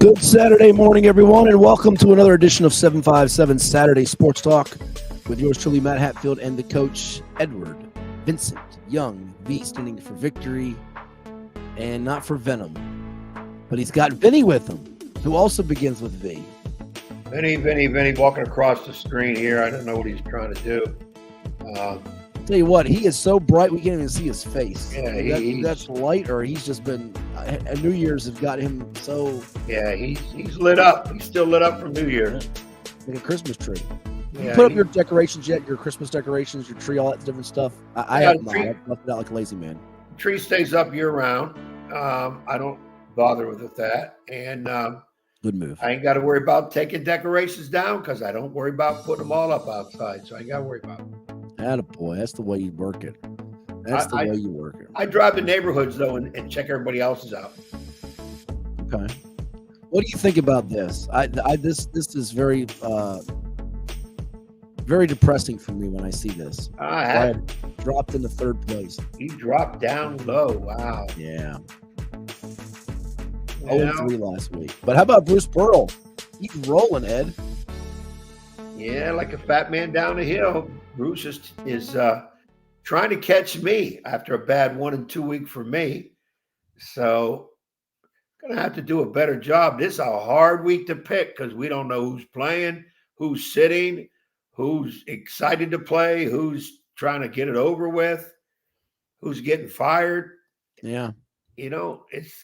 Good Saturday morning, everyone, and welcome to another edition of 757 Saturday Sports Talk with yours truly, Matt Hatfield, and the coach, Edward Vincent Young. V standing for victory and not for venom. But he's got Vinny with him, who also begins with V. Vinny walking across the screen here. I don't know what he's trying to do. Tell you what, he is so bright we can't even see his face. Yeah, that's light, or he's just been New Year's has got him so. Yeah, he's lit up. He's still lit up from New Year's. Like a Christmas tree. Yeah, you put up your decorations yet? Your Christmas decorations, your tree, all that different stuff. I have not. I've left it out like a lazy man. The tree stays up year round. I don't bother with that, and good move. I ain't got to worry about taking decorations down because I don't worry about putting them all up outside. So I ain't got to worry about it. Attaboy, that's the way you work it. That's the way you work it. I drive the neighborhoods though and check everybody else's out. Okay. What do you think about this? This is very very depressing for me when I see this. I dropped into third place. He dropped down low. Wow. Yeah. 0-3 last week. But how about Bruce Pearl? He's rolling, Ed. Yeah, like a fat man down the hill. Bruce is trying to catch me after a bad 1 and 2 week for me. So gonna have to do a better job. This is a hard week to pick because we don't know who's playing, who's sitting, who's excited to play, who's trying to get it over with, who's getting fired. Yeah. You know, it's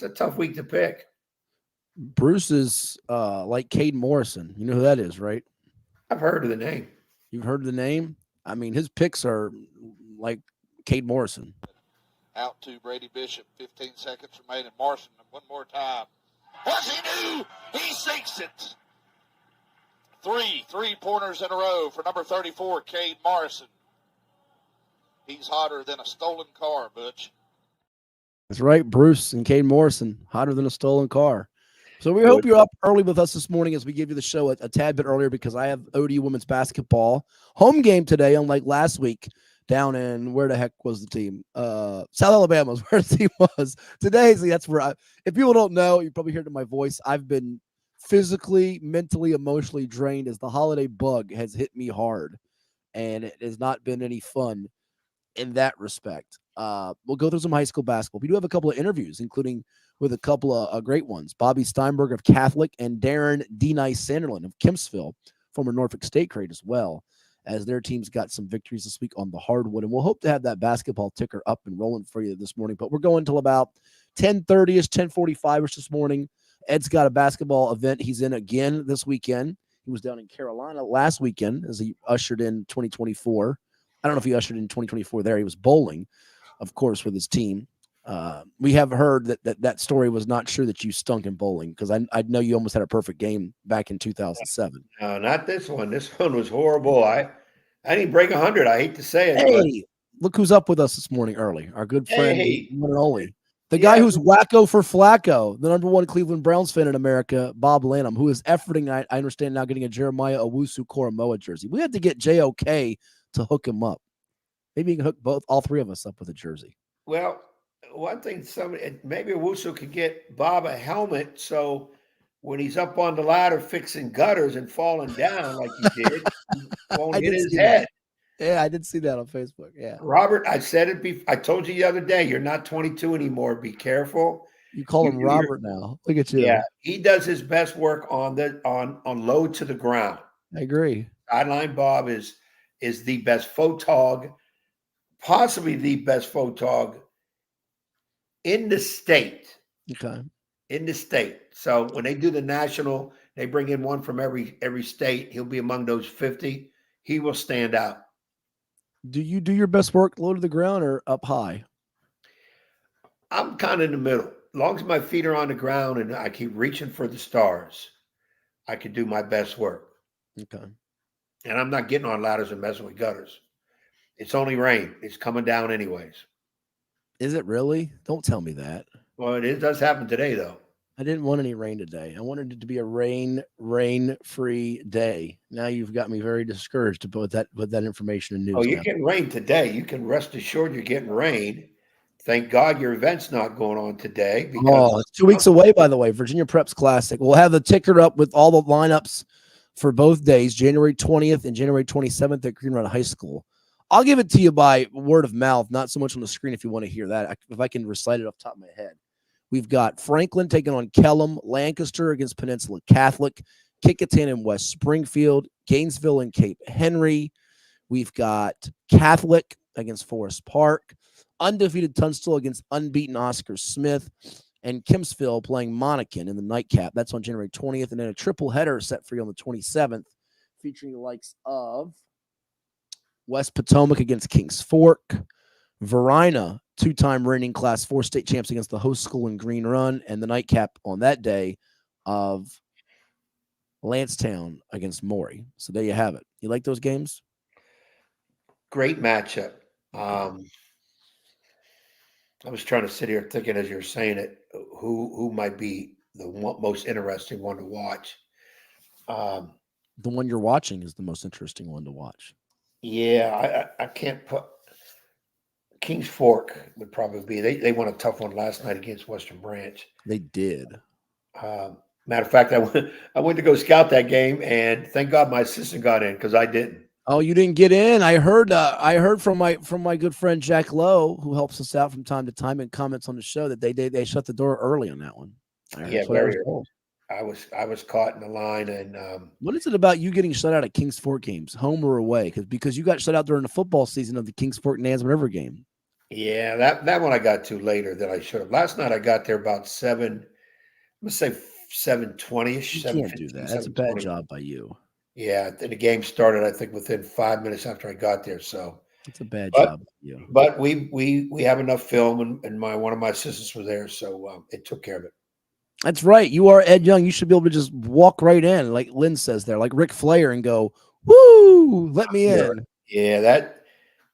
a tough week to pick. Bruce is like Cade Morrison. You know who that is, right? I've heard of the name. You've heard of the name? I mean, his picks are like Cade Morrison. Out to Brady Bishop, 15 seconds remaining. Morrison, one more time. What's he do? He sinks it. Three-pointers in a row for number 34, Cade Morrison. He's hotter than a stolen car, Butch. That's right, Bruce and Cade Morrison, hotter than a stolen car. So we hope you're up early with us this morning as we give you the show a tad bit earlier because I have ODU women's basketball home game today, unlike last week down in where the heck was the team? South Alabama is where the team was. Today, that's where if people don't know, you probably heard it in my voice. I've been physically, mentally, emotionally drained as the holiday bug has hit me hard, and it has not been any fun in that respect. We'll go through some high school basketball. We do have a couple of interviews, including with a couple of great ones. Bobby Steinburg of Catholic and Darren D-Nice Sanderlin of Kempsville, former Norfolk State grade as well, as their teams got some victories this week on the hardwood. And we'll hope to have that basketball ticker up and rolling for you this morning. But we're going till about 10:30-ish, 10:45-ish this morning. Ed's got a basketball event he's in again this weekend. He was down in Carolina last weekend as he ushered in 2024. I don't know if he ushered in 2024 there. He was bowling, of course, with his team. We have heard that story was not true that you stunk in bowling because I know you almost had a perfect game back in 2007. No, not this one. This one was horrible. I didn't break 100. I hate to say it. Hey, look who's up with us this morning early. Our good friend, one and only. The guy who's wacko for Flacco, the number one Cleveland Browns fan in America, Bob Lanham, who is efforting, I understand now, getting a Jeremiah Owusu-Koramoah jersey. We had to get JOK to hook him up. Maybe you can hook all three of us up with a jersey. Well, one thing, maybe Owusu could get Bob a helmet so when he's up on the ladder fixing gutters and falling down like he did, he won't hit his head. Yeah, I did see that on Facebook. Yeah, Robert, I said it before. I told you the other day, you're not 22 anymore. Be careful. You call him Robert now. Look at you. Yeah, he does his best work on low to the ground. I agree. Sideline Bob is the best photog, possibly the best photog in the state. Okay. In the state. So when they do the national, they bring in one from every state. He'll be among those 50. He will stand out. Do you do your best work low to the ground or up high? I'm kind of in the middle. As long as my feet are on the ground and I keep reaching for the stars, I can do my best work. Okay. And I'm not getting on ladders and messing with gutters. It's only rain. It's coming down anyways. Is it really? Don't tell me that. Well, it does happen today, though. I didn't want any rain today. I wanted it to be a rain-free day. Now you've got me very discouraged to put that information in news. Oh, you're getting rain today. You can rest assured you're getting rain. thank God your event's not going on today because Oh, it's 2 weeks away, by the way. Virginia Preps Classic. We'll have the ticker up with all the lineups for both days, January 20th and January 27th at Green Run High School. I'll give it to you by word of mouth, not so much on the screen if you want to hear that. If I can recite it off the top of my head. We've got Franklin taking on Kellam, Lancaster against Peninsula Catholic, Kickingham and West Springfield, Gainesville and Cape Henry. We've got Catholic against Forest Park, undefeated Tunstall against unbeaten Oscar Smith, and Kempsville playing Monacan in the nightcap. That's on January 20th, and then a triple header set for you on the 27th, featuring the likes of West Potomac against Kings Fork, Varina, two-time reigning Class 4 state champs against the host school in Green Run, and the nightcap on that day of Lancetown against Maury. So there you have it. You like those games? great matchup. I was trying to sit here thinking as you're saying it, who might be the most interesting one to watch. The one you're watching is the most interesting one to watch. Yeah, I can't put Kings Fork would probably be. They won a tough one last night against Western Branch. They did. Matter of fact, I went to go scout that game, and thank God my assistant got in because I didn't. Oh, you didn't get in. I heard from my good friend Jack Lowe, who helps us out from time to time and comments on the show, that they shut the door early on that one. Yeah, very early. I was caught in the line, and what is it about you getting shut out at Kings Fork games, home or away? Because you got shut out during the football season of the Kings Fork Nansemond River game. Yeah, that one I got to later than I should have. Last night I got there about 7:20ish. You can't do that. That's a bad job by you. Yeah, and the game started, I think, within 5 minutes after I got there. So it's a bad job by you. But we have enough film, and one of my assistants was there, so it took care of it. That's right. You are Ed Young. You should be able to just walk right in, like Lynn says there, like Ric Flair, and go, "Woo! Let me in." Yeah,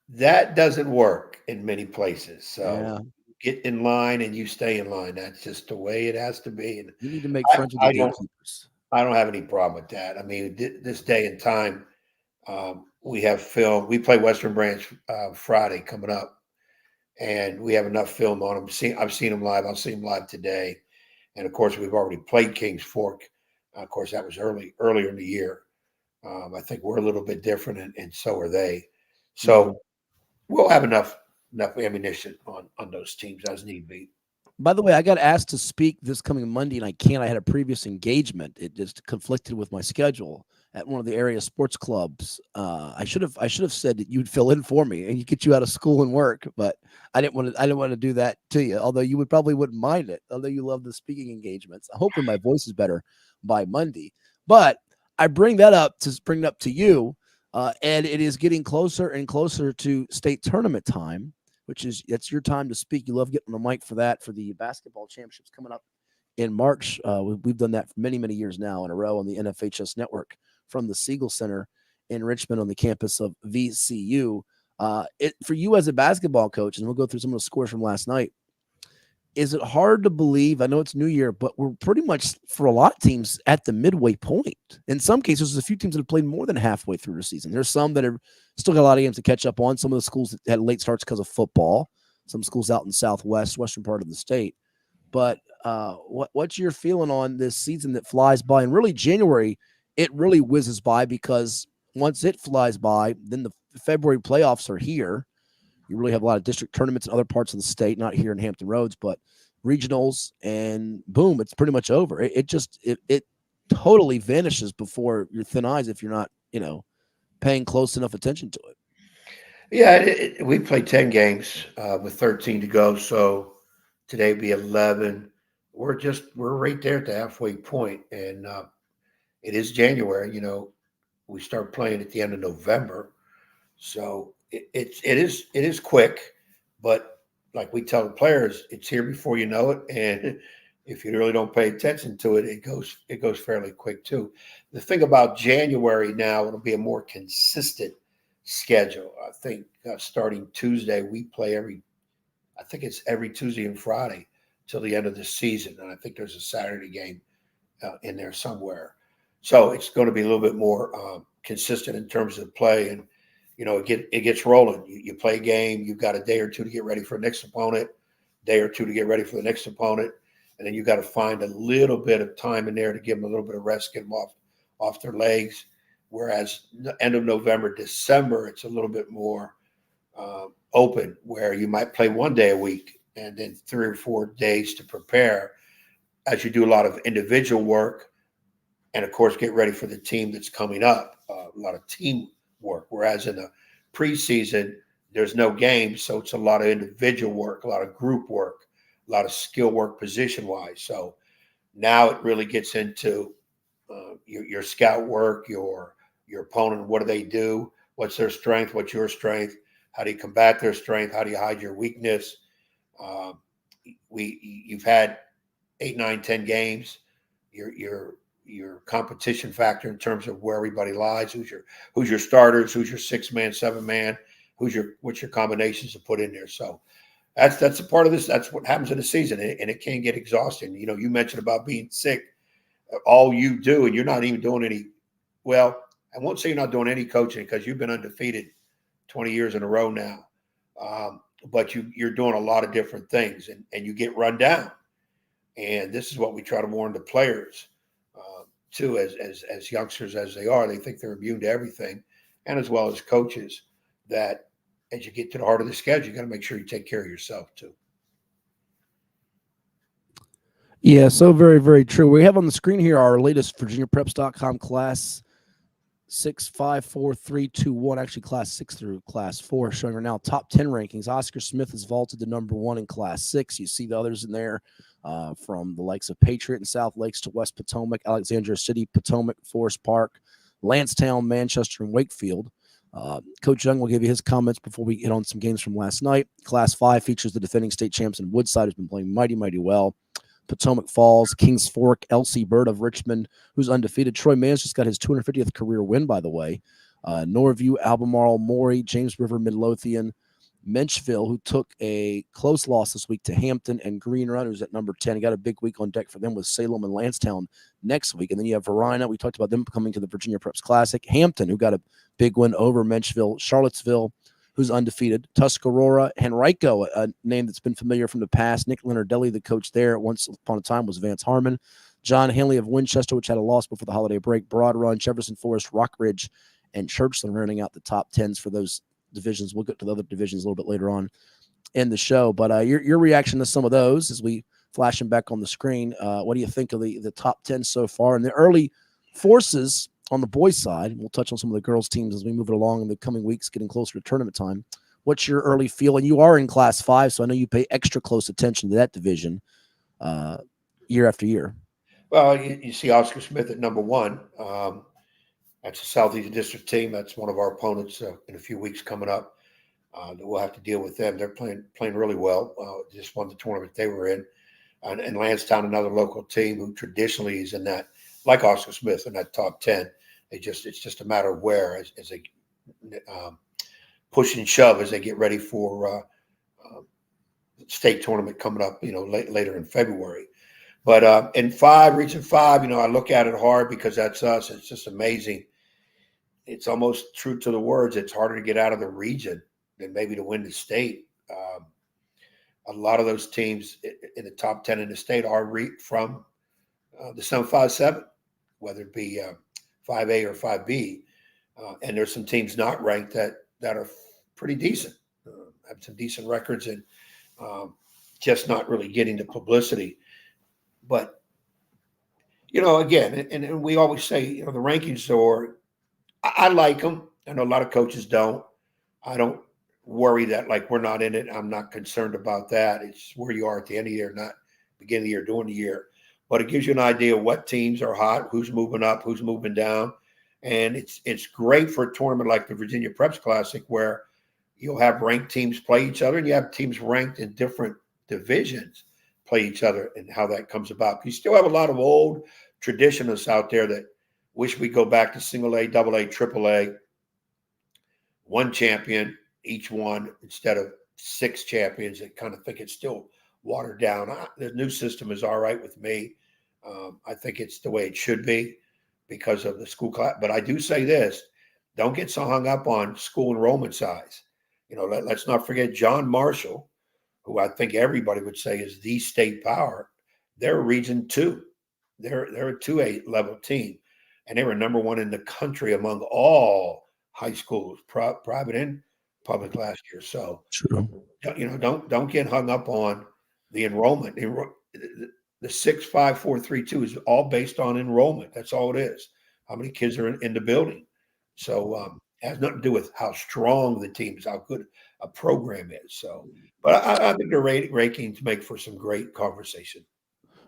that doesn't work in many places. So get in line and you stay in line. That's just the way it has to be. And you need to make friends with the gatekeepers. I don't have any problem with that. I mean, this day and time, we have film. We play Western Branch Friday coming up, and we have enough film on them. I've seen them live. I'll see them live today. And, of course, we've already played Kings Fork. Of course, that was earlier in the year. I think we're a little bit different, and so are they. So we'll have enough ammunition on those teams as need be. By the way, I got asked to speak this coming Monday, and I can't. I had a previous engagement. It just conflicted with my schedule at one of the area sports clubs. I should have said that you'd fill in for me and get you out of school and work, but I didn't want to do that to you. Although you wouldn't mind it. Although you love the speaking engagements. Hopefully my voice is better by Monday. But I bring that up to you, and it is getting closer and closer to state tournament time, that's your time to speak. You love getting on the mic for that, for the basketball championships coming up in March. We've done that for many, many years now in a row on the NFHS network from the Siegel Center in Richmond on the campus of VCU. For you as a basketball coach, and we'll go through some of the scores from last night, is it hard to believe? I know it's New Year, but we're pretty much, for a lot of teams, at the midway point. In some cases, there's a few teams that have played more than halfway through the season. There's some that have still got a lot of games to catch up on. Some of the schools that had late starts because of football. Some schools out in western part of the state. But what's your feeling on this season that flies by? And really, January, it really whizzes by, because once it flies by, then the February playoffs are here. You really have a lot of district tournaments in other parts of the state, not here in Hampton Roads, but regionals, and boom, it's pretty much over. It totally vanishes before your thin eyes if you're not, paying close enough attention to it. Yeah, we played 10 games with 13 to go, so today will be 11. We're right there at the halfway point, and it is January. We start playing at the end of November, so it is quick, but like we tell the players, it's here before you know it, and if you really don't pay attention to it, it goes fairly quick too. The thing about January now, it'll be a more consistent schedule. I think starting Tuesday, we play every Tuesday and Friday till the end of the season, and I think there's a Saturday game in there somewhere. So it's going to be a little bit more consistent in terms of play, and it gets rolling. You play a game, you've got a day or two to get ready for the next opponent. day or two to get ready for the next opponent. And then you got to find a little bit of time in there to give them a little bit of rest, get them off their legs. Whereas end of November, December, it's a little bit more open, where you might play 1 day a week and then 3 or 4 days to prepare, as you do a lot of individual work and, of course, get ready for the team that's coming up, a lot of team work. Whereas in the preseason, there's no games, so it's a lot of individual work, a lot of group work, a lot of skill work position-wise. So now it really gets into your scout work, your opponent, what do they do, what's their strength, what's your strength, how do you combat their strength, how do you hide your weakness. You've had 8, 9, 10 games. Your competition factor in terms of where everybody lies, who's your starters, who's your 6-man, 7-man, what's your combinations to put in there. So that's a part of this. That's what happens in the season, and it can get exhausting. You know, you mentioned about being sick. All you do, and you're not even doing any. Well, I won't say you're not doing any coaching, because you've been undefeated 20 years in a row now. But you're doing a lot of different things, and you get run down. And this is what we try to warn the players too, as youngsters as they are. They think they're immune to everything, and as well as coaches, that as you get to the heart of the schedule, you got to make sure you take care of yourself too. Yeah, so very, very true. We have on the screen here our latest VirginiaPreps.com class 6-5-4-3-2-1, actually class 6 through class 4, showing right now top 10 rankings. Oscar Smith has vaulted to number 1 in class 6. You see the others in there from the likes of Patriot and South Lakes to West Potomac, Alexandria City, Potomac, Forest Park, Lansdowne, Manchester, and Wakefield. Coach Young will give you his comments before we hit on some games from last night. Class 5 features the defending state champs in Woodside, who's been playing mighty, mighty well. Potomac Falls, Kings Fork, LC Bird of Richmond, who's undefeated. Troy Mann's just got his 250th career win, by the way. Norview, Albemarle, Maury, James River, Midlothian, Menchville, who took a close loss this week to Hampton, and Green Run, who's at number 10. He got a big week on deck for them with Salem and Lansdowne next week. And then you have Verina. We talked about them coming to the Virginia Preps Classic. Hampton, who got a big win over Menchville. Charlottesville, who's undefeated. Tuscarora, Henrico, a name that's been familiar from the past. Nick Leonardelli, the coach there once upon a time, was Vance Harmon. John Hanley of Winchester, which had a loss before the holiday break. Broad Run, Jefferson Forest, Rockridge, and Churchland rounding out the top 10s for those divisions. We'll get to the other divisions a little bit later on in the show. But your reaction to some of those as we flash them back on the screen. What do you think of the top 10 so far? And the early forces on the boys' side, we'll touch on some of the girls' teams as we move it along in the coming weeks, getting closer to tournament time. What's your early feel? And you are in Class 5, so I know you pay extra close attention to that division year after year. Well, you see Oscar Smith at number 1. That's a Southeast District team. That's one of our opponents in a few weeks coming up. That we'll have to deal with them. They're playing really well. Just won the tournament they were in. And Lansdowne, another local team who traditionally is in that, like Oscar Smith, in that top 10. It's just a matter of where as they push and shove as they get ready for state tournament coming up, later in February. But in 5, reaching 5, I look at it hard because that's us. It's just amazing. It's almost true to the words. It's harder to get out of the region than maybe to win the state. A lot of those teams in the top 10 in the state are from the 757, whether it be 5A or 5B. And there's some teams not ranked that are pretty decent, have some decent records, and just not really getting the publicity. But, again, and we always say, the rankings are, I like them. I know a lot of coaches don't. I don't worry that, like, we're not in it. I'm not concerned about that. It's where you are at the end of the year, not beginning of the year, during the year. But it gives you an idea of what teams are hot, who's moving up, who's moving down. And it's great for a tournament like the Virginia Preps Classic, where you'll have ranked teams play each other, and you have teams ranked in different divisions play each other, and how that comes about. You still have a lot of old traditionalists out there that wish we go back to single A, double A, triple A, one champion each one instead of 6 champions. That kind of think it's still watered down. The new system is all right with me. I think it's the way it should be because of the school class. But I do say this: don't get so hung up on school enrollment size. Let's not forget John Marshall, who I think everybody would say is the state power, they're Region 2. They're a 2A level team, and they were number 1 in the country among all high schools, private and public last year. So, True. Don't get hung up on the enrollment. The 6-5-4-3-2 is all based on enrollment. That's all it is. How many kids are in the building? So it has nothing to do with how strong the team is, how good a program is. So, but I think the rankings make for some great conversation.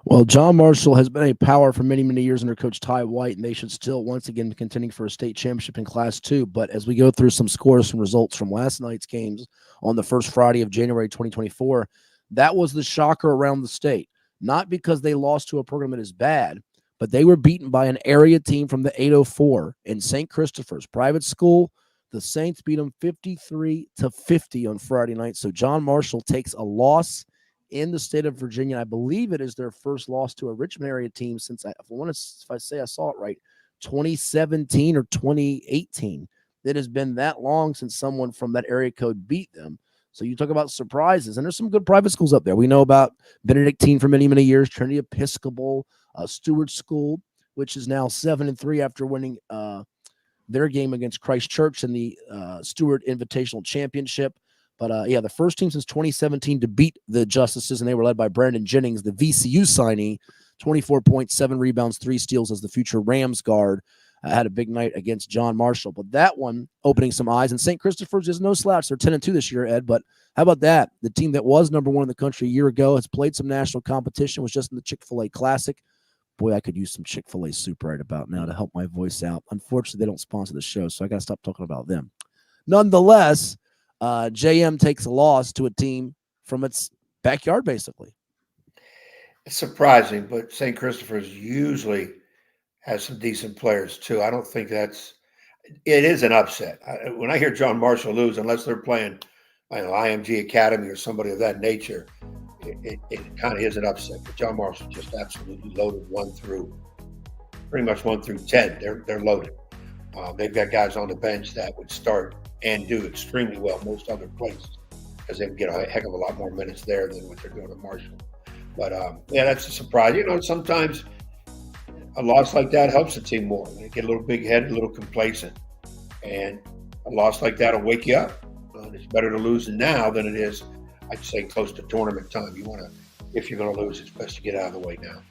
Well, John Marshall has been a power for many, many years under Coach Ty White, and they should still once again be contending for a state championship in Class 2. But as we go through some scores and results from last night's games on the first Friday of January 2024, that was the shocker around the state. Not because they lost to a program that is bad, but they were beaten by an area team from the 804 in St. Christopher's private school. The Saints beat them 53-50 on Friday night. So John Marshall takes a loss in the state of Virginia. I believe it is their first loss to a Richmond area team since, if I say I saw it right, 2017 or 2018. It has been that long since someone from that area code beat them. So you talk about surprises, and there's some good private schools up there. We know about Benedictine for many, many years, Trinity Episcopal, Stewart School, which is now 7-3 after winning their game against Christ Church in the Stewart Invitational Championship. But, the first team since 2017 to beat the Justices, and they were led by Brandon Jennings, the VCU signee, 24 points, 7 rebounds, 3 steals as the future Rams guard. Had a big night against John Marshall. But that one opening some eyes. And St. Christopher's is no slouch. They're 10-2 this year, Ed. But how about that? The team that was number 1 in the country a year ago has played some national competition, was just in the Chick-fil-A Classic. Boy, I could use some Chick-fil-A soup right about now to help my voice out. Unfortunately, they don't sponsor the show, so I got to stop talking about them. Nonetheless, JM takes a loss to a team from its backyard, basically. It's surprising, but St. Christopher's usually has some decent players too. I don't think it is an upset. When I hear John Marshall lose, unless they're playing, IMG Academy or somebody of that nature, it kind of is an upset. But John Marshall just absolutely loaded 1 through 10. They're loaded. They've got guys on the bench that would start and do extremely well most other places because they would get a heck of a lot more minutes there than what they're doing at Marshall. But that's a surprise. Sometimes a loss like that helps the team more. They get a little big-headed, a little complacent. And a loss like that will wake you up. It's better to lose now than it is, I'd say, close to tournament time. If you're going to lose, it's best to get out of the way now.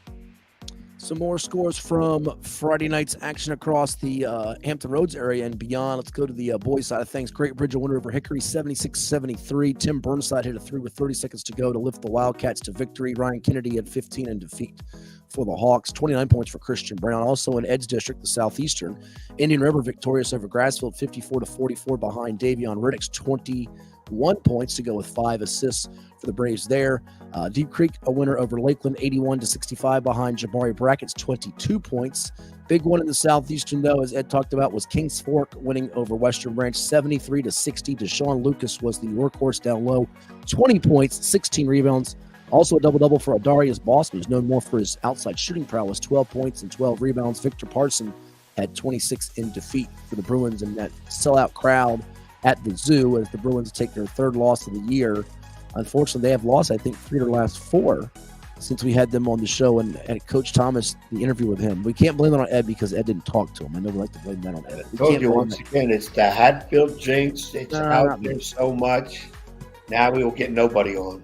Some more scores from Friday night's action across the Hampton Roads area and beyond. Let's go to the boys' side of things. Great Bridge a winner over Hickory, 76-73. Tim Burnside hit a 3 with 30 seconds to go to lift the Wildcats to victory. Ryan Kennedy had 15 in defeat for the Hawks. 29 points for Christian Brown. Also in Ed's district, the Southeastern, Indian River victorious over Grassfield, 54-44 behind Davion Riddick's 21 points to go with 5 assists for the Braves there. Deep Creek, a winner over Lakeland, 81-65 behind Jabari Brackett's 22 points. Big one in the Southeastern, though, as Ed talked about, was Kings Fork winning over Western Branch, 73-60. Deshaun Lucas was the workhorse down low, 20 points, 16 rebounds. Also a double-double for Adarius Boston, who's known more for his outside shooting prowess, 12 points and 12 rebounds. Victor Parson had 26 in defeat for the Bruins in that sellout crowd at the Zoo as the Bruins take their 3rd loss of the year. Unfortunately, they have lost, I think, 3 of their last 4 since we had them on the show and Coach Thomas, the interview with him. We can't blame that on Ed because Ed didn't talk to him. I know we like to blame that on Ed. I told you once again, it's the Hatfield jinx. It's out there so much. Now we will get nobody on.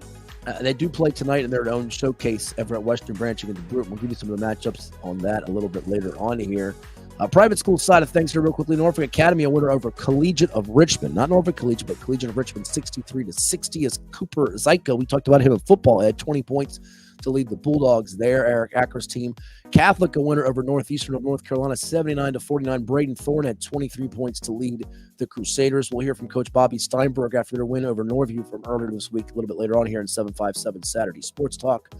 They do play tonight in their own showcase ever at Western Branch against the Group. We'll give you some of the matchups on that a little bit later on here. Private school side of things here real quickly. Norfolk Academy, a winner over Collegiate of Richmond. Not Norfolk Collegiate, but Collegiate of Richmond, 63-60 as Cooper Zyko. We talked about him in football. Had 20 points to lead the Bulldogs there. Eric Acker's team. Catholic, a winner over Northeastern of North Carolina, 79-49. Braden Thorne had 23 points to lead the Crusaders. We'll hear from Coach Bobby Steinburg after their win over Northview from earlier this week, a little bit later on here in 757 Saturday Sports Talk.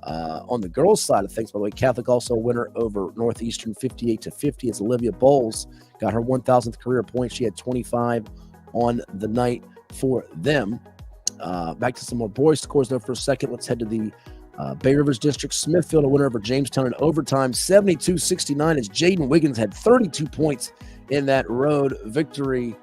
On the girls' side of things, by the way, Catholic also a winner over Northeastern, 58-50, as Olivia Bowles got her 1,000th career point. She had 25 on the night for them. Back to some more boys' scores, though, for a second. Let's head to the Bay Rivers District. Smithfield, a winner over Jamestown in overtime, 72-69, as Jaden Wiggins had 32 points in that road victory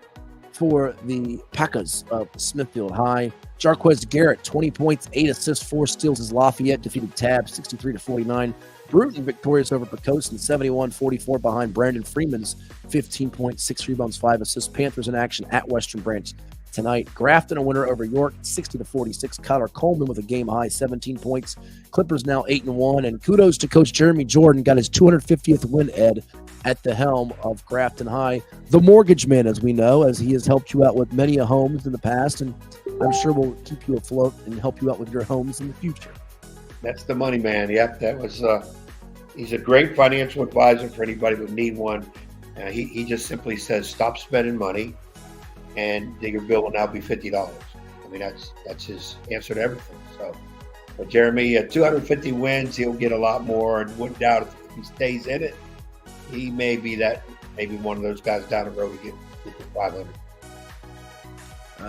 for the Packers of Smithfield High. Jarquez Garrett, 20 points, 8 assists, 4 steals as Lafayette defeated Tab 63-49. Bruton victorious over Pocosin 71-44 behind Brandon Freeman's 15 points, 6 rebounds, 5 assists. Panthers in action at Western Branch tonight. Grafton a winner over York 60-46. Kyler Coleman with a game high 17 points. Clippers now 8-1. And kudos to Coach Jeremy Jordan, got his 250th win, Ed, at the helm of Grafton High. The mortgage man, as we know, as he has helped you out with many a homes in the past, and I'm sure will keep you afloat and help you out with your homes in the future. That's the money man. Yep, that was. He's a great financial advisor for anybody who would need one. He just simply says, stop spending money, and your bill will now be $50. I mean, that's his answer to everything. So, but Jeremy, 250 wins, he'll get a lot more, and wouldn't doubt if he stays in it, he may be one of those guys down the road to get to 500.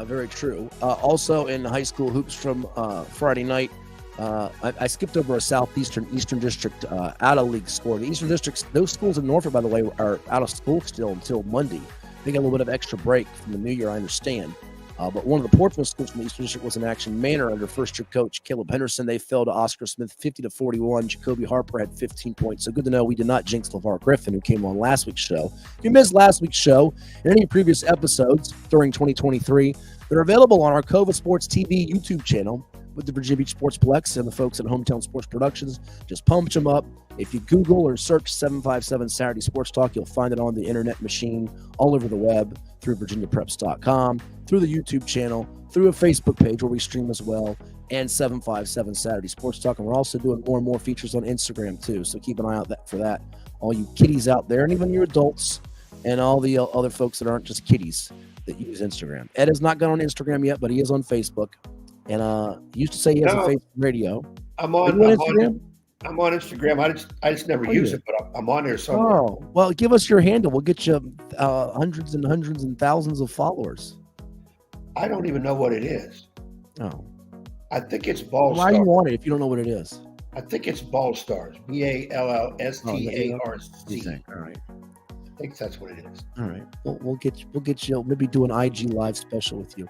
Very true. Also in high school hoops from Friday night, I skipped over a Eastern District out-of-league score. The Eastern Districts, those schools in Norfolk, by the way, are out of school still until Monday. They got a little bit of extra break from the new year, I understand. But one of the Portsmouth schools from the Eastern District was in action. Manor, under first-year coach Caleb Henderson, they fell to Oscar Smith 50-41. Jacoby Harper had 15 points. So good to know we did not jinx LeVar Griffin, who came on last week's show. If you missed last week's show and any previous episodes during 2023, they're available on our Cova Sports TV YouTube channel with the Virginia Beach Sports PLEX and the folks at Hometown Sports Productions. Just punch them up. If you Google or search 757 Saturday Sports Talk, you'll find it on the internet machine, all over the web, through virginiapreps.com, through the YouTube channel, through a Facebook page where we stream as well, and 757 Saturday Sports Talk. And we're also doing more and more features on Instagram too, so keep an eye out for that. All you kiddies out there, and even your adults, and all the other folks that aren't just kiddies that use Instagram. Ed has not gone on Instagram yet, but he is on Facebook. And he used to say he has a Facebook radio. I'm on Instagram. I'm on Instagram. I just never use it, but I'm on there somewhere. Oh, well, give us your handle. We'll get you hundreds and thousands of followers. I don't even know what it is. Oh. I think it's Ball Why Stars. are you on it if you don't know what it is? I think it's Ball Stars. BALLSTARC. All right. I think that's what it is. All right. We'll get you. Maybe do an IG live special with you.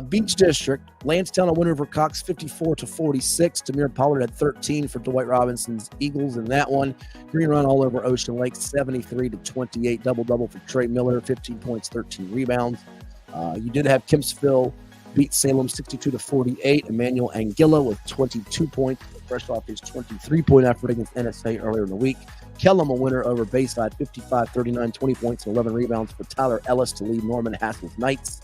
Beach District, Lansdowne a winner over Cox 54-46. Demir Pollard had 13 for Dwight Robinson's Eagles in that one. Green Run all over Ocean Lake 73-28. Double for Trey Miller, 15 points, 13 rebounds. You did have Kempsville beat Salem 62-48. Emmanuel Anguilla with 22 points, fresh off his 23-point effort against NSA earlier in the week. Kellum a winner over Bayside 55-39, 20 points and 11 rebounds for Tyler Ellis to lead Norman Haskell's Knights.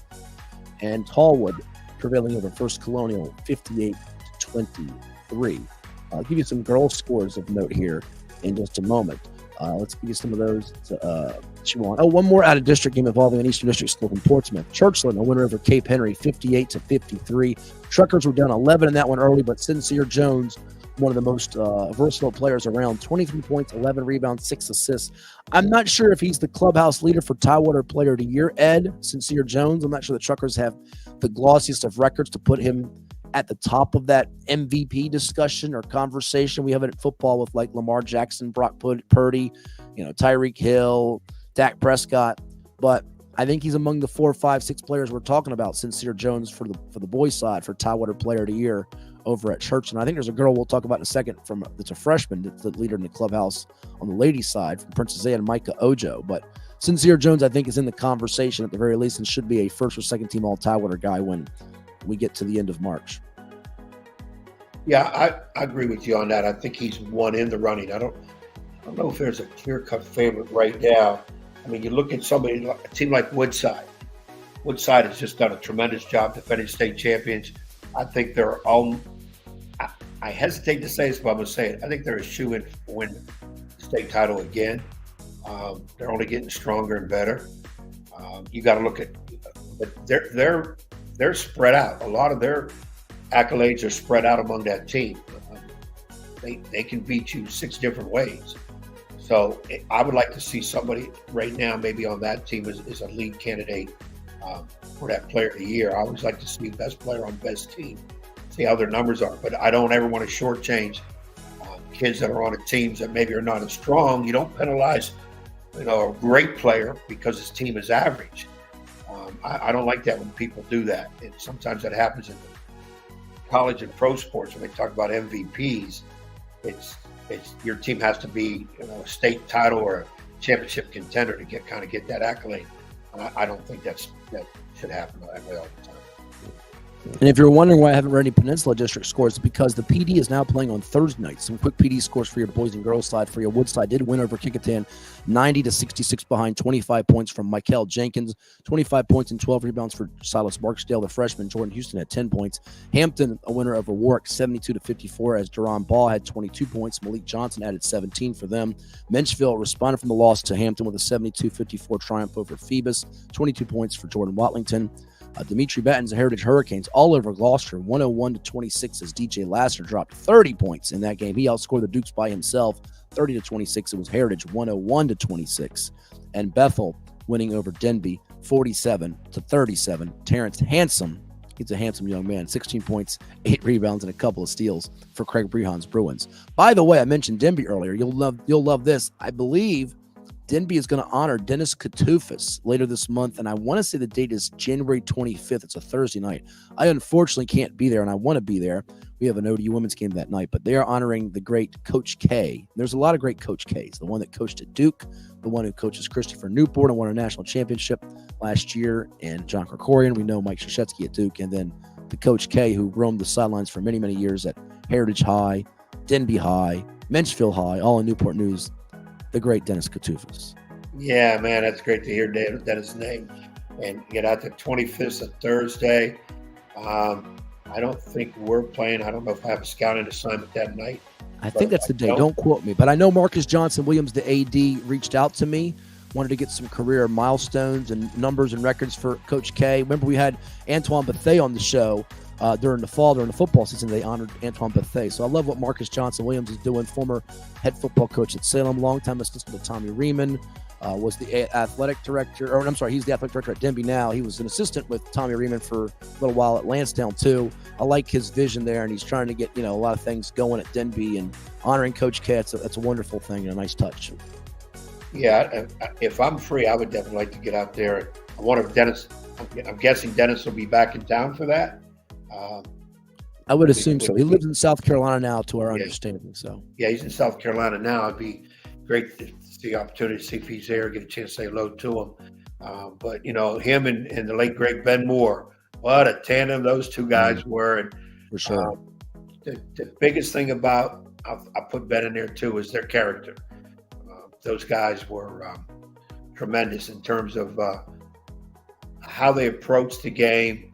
And Tallwood prevailing over First Colonial 58-23. I'll give you some girls' scores of note here in just a moment. Let's give you some of those that you want. Oh, one more out-of-district game involving an Eastern District school from Portsmouth. Churchland, a winner over Cape Henry, 58-53. Truckers were down 11 in that one early, but Sincere Jones, one of the most versatile players around, 23 points, 11 rebounds, 6 assists. I'm not sure if he's the clubhouse leader for Tidewater Player of the Year, Ed, Sincere Jones. I'm not sure the Truckers have the glossiest of records to put him at the top of that MVP discussion or conversation. We have it at football with like Lamar Jackson, Brock Purdy, Tyreek Hill, Dak Prescott. But I think he's among the 4, 5, 6 players we're talking about. Sincere Jones for the boys' side for Tidewater Player of the Year over at Church. And I think there's a girl we'll talk about in a second that's a freshman, that's the leader in the clubhouse on the ladies' side from Princess Anne, Micah Ojo. But Sincere Jones, I think, is in the conversation at the very least and should be a first or second team all Tidewater guy when we get to the end of March. Yeah, I agree with you on that. I think he's one in the running. I don't know if there's a clear-cut favorite right now. I mean, you look at a team like Woodside. Woodside has just done a tremendous job defending state champions. I think they're all – I hesitate to say this, but I'm going to say it. I think they're a shoe-in to win the state title again. They're only getting stronger and better. You got to look at – but they're spread out. A lot of their accolades are spread out among that team. They can beat you 6 different ways. So I would like to see somebody right now maybe on that team is a lead candidate for that Player of the Year. I always like to see best player on best team, see how their numbers are. But I don't ever want to shortchange kids that are on teams that maybe are not as strong. You don't penalize a great player because his team is average. I don't like that when people do that. And sometimes that happens in college and pro sports, when they talk about MVPs, it's your team has to be, a state title or a championship contender to get that accolade. I don't think that should happen that way all the time. And if you're wondering why I haven't read any Peninsula District scores, it's because the PD is now playing on Thursday nights. Some quick PD scores for your boys and girls side. For your Woodside, did win over Kickingham 90-66 behind, 25 points from Michael Jenkins, 25 points and 12 rebounds for Silas Barksdale. The freshman Jordan Houston had 10 points. Hampton, a winner over Warwick, 72-54, as Duran Ball had 22 points. Malik Johnson added 17 for them. Menchville responded from the loss to Hampton with a 72-54 triumph over Phoebus, 22 points for Jordan Watlington. Dimitri Battens, the Heritage Hurricanes, all over Gloucester, 101-26, as DJ Lasser dropped 30 points in that game. He outscored the Dukes by himself, 30-26. It was Heritage, 101-26. And Bethel winning over Denby, 47-37. Terrence Handsome, he's a handsome young man, 16 points, 8 rebounds, and a couple of steals for Craig Brehan's Bruins. By the way, I mentioned Denby earlier. You'll love this. I believe Denby is going to honor Dennis Katufis later this month, and I want to say the date is January 25th. It's a Thursday night. I unfortunately can't be there, and I want to be there. We have an ODU women's game that night, but they are honoring the great Coach K. There's a lot of great Coach Ks. The one that coached at Duke, the one who coaches Christopher Newport and won a national championship last year, and John Krikorian. We know Mike Krzyzewski at Duke, and then the Coach K who roamed the sidelines for many, many years at Heritage High, Denby High, Menchville High, all in Newport News. The great Dennis Katufis. Yeah, man, that's great to hear Dennis' name. And get out the 25th of Thursday. I don't think we're playing. I don't know if I have a scouting assignment that night. I think that's the day. Don't quote me. But I know Marcus Johnson Williams, the AD, reached out to me, wanted to get some career milestones and numbers and records for Coach K. Remember, we had Antoine Bethea on the show during the fall, during the football season. They honored Antoine Bethea. So I love what Marcus Johnson Williams is doing. Former head football coach at Salem, longtime assistant to Tommy Riemann, was the athletic director, or I'm sorry, he's the athletic director at Denby now. He was an assistant with Tommy Riemann for a little while at Lansdowne too. I like his vision there, and he's trying to get a lot of things going at Denby and honoring Coach K. That's a wonderful thing and a nice touch. Yeah, if I'm free, I would definitely like to get out there. I wonder if Dennis. I'm guessing Dennis will be back in town for that. I would assume so. He lives in South Carolina now, to our understanding. So yeah, he's in South Carolina now. It'd be great to see the opportunity to see if he's there, get a chance to say hello to him. But him and the late great Ben Moore, what a tandem those two guys were. And for sure, the biggest thing about I put Ben in there too is their character. Those guys were tremendous in terms of how they approached the game,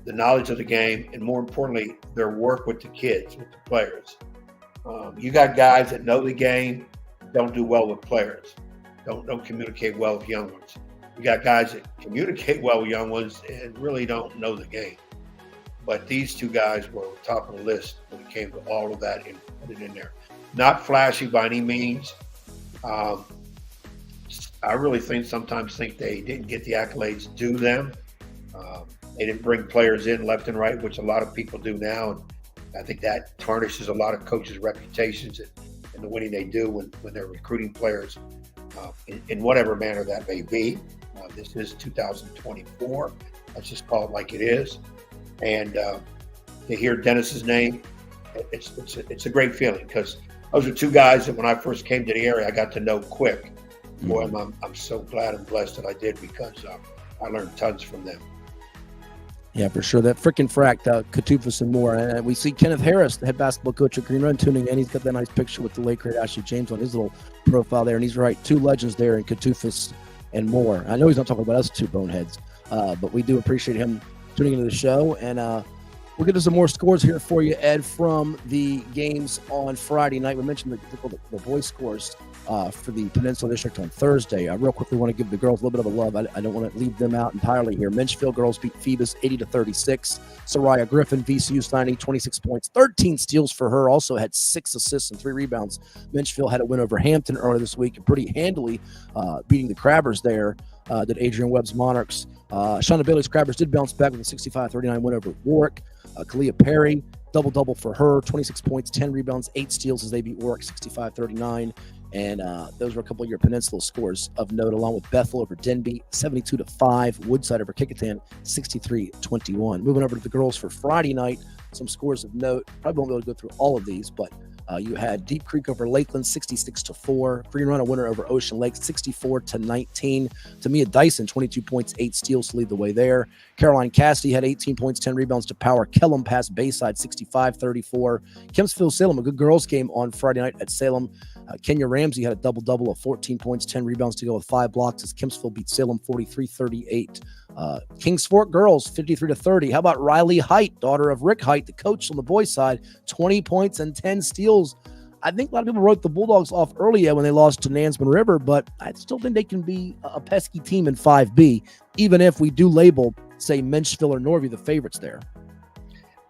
the knowledge of the game, and more importantly, their work with the kids, with the players. You got guys that know the game, don't do well with players, don't communicate well with young ones. You got guys that communicate well with young ones and really don't know the game. But these two guys were top of the list when it came to all of that and put it in there. Not flashy by any means. I really sometimes think they didn't get the accolades due them. They didn't bring players in left and right, which a lot of people do now. And I think that tarnishes a lot of coaches' reputations and the winning they do when they're recruiting players in whatever manner that may be. This is 2024. Let's just call it like it is. And to hear Dennis's name, it's a great feeling, because those are two guys that when I first came to the area, I got to know quick. Boy, I'm so glad and blessed that I did, because I learned tons from them. Yeah, for sure. That freaking frack, Katufis and more. And we see Kenneth Harris, the head basketball coach at Green Run, tuning in. He's got that nice picture with the late great Ashley James on his little profile there. And he's right, two legends there in Katufis and more. I know he's not talking about us two boneheads, but we do appreciate him tuning into the show. And we'll get to some more scores here for you, Ed, from the games on Friday night. We mentioned the boys' scores for the Peninsula District on Thursday. I real quickly want to give the girls a little bit of a love. I don't want to leave them out entirely here. Menchville girls beat Phoebus 80-36. Soraya Griffin, VCU signing, 26 points, 13 steals for her. Also had 6 assists and 3 rebounds. Menchville had a win over Hampton earlier this week and pretty handily beating the Crabbers there. Did Adrian Webb's Monarchs. Shauna Bailey's Crabbers did bounce back with a 65-39 win over Warwick. Kalia Perry, double-double for her, 26 points, 10 rebounds, 8 steals as they beat Warwick 65-39. And those were a couple of your Peninsula scores of note, along with Bethel over Denby, 72-5, Woodside over Kickingham, 63-21. Moving over to the girls for Friday night, some scores of note. Probably won't be able to go through all of these, but you had Deep Creek over Lakeland 66-4, Green Run a winner over Ocean Lake 64-19. Tamia Dyson 22 points, 8 steals to lead the way there. Caroline Cassidy had 18 points, 10 rebounds to power Kellum past Bayside 65-34. Kempsville Salem, a good girls game on Friday night at Salem. Kenya Ramsey had a double-double of 14 points, 10 rebounds to go with 5 blocks as Kempsville beat Salem 43-38. Kings Fork girls 53-30. How about Riley Height, daughter of Rick Height, the coach on the boys side, 20 points and 10 steals. I think a lot of people wrote the Bulldogs off earlier when they lost to Nansman River, but I still think they can be a pesky team in 5B, even if we do label, say, Menchville or Norview the favorites there.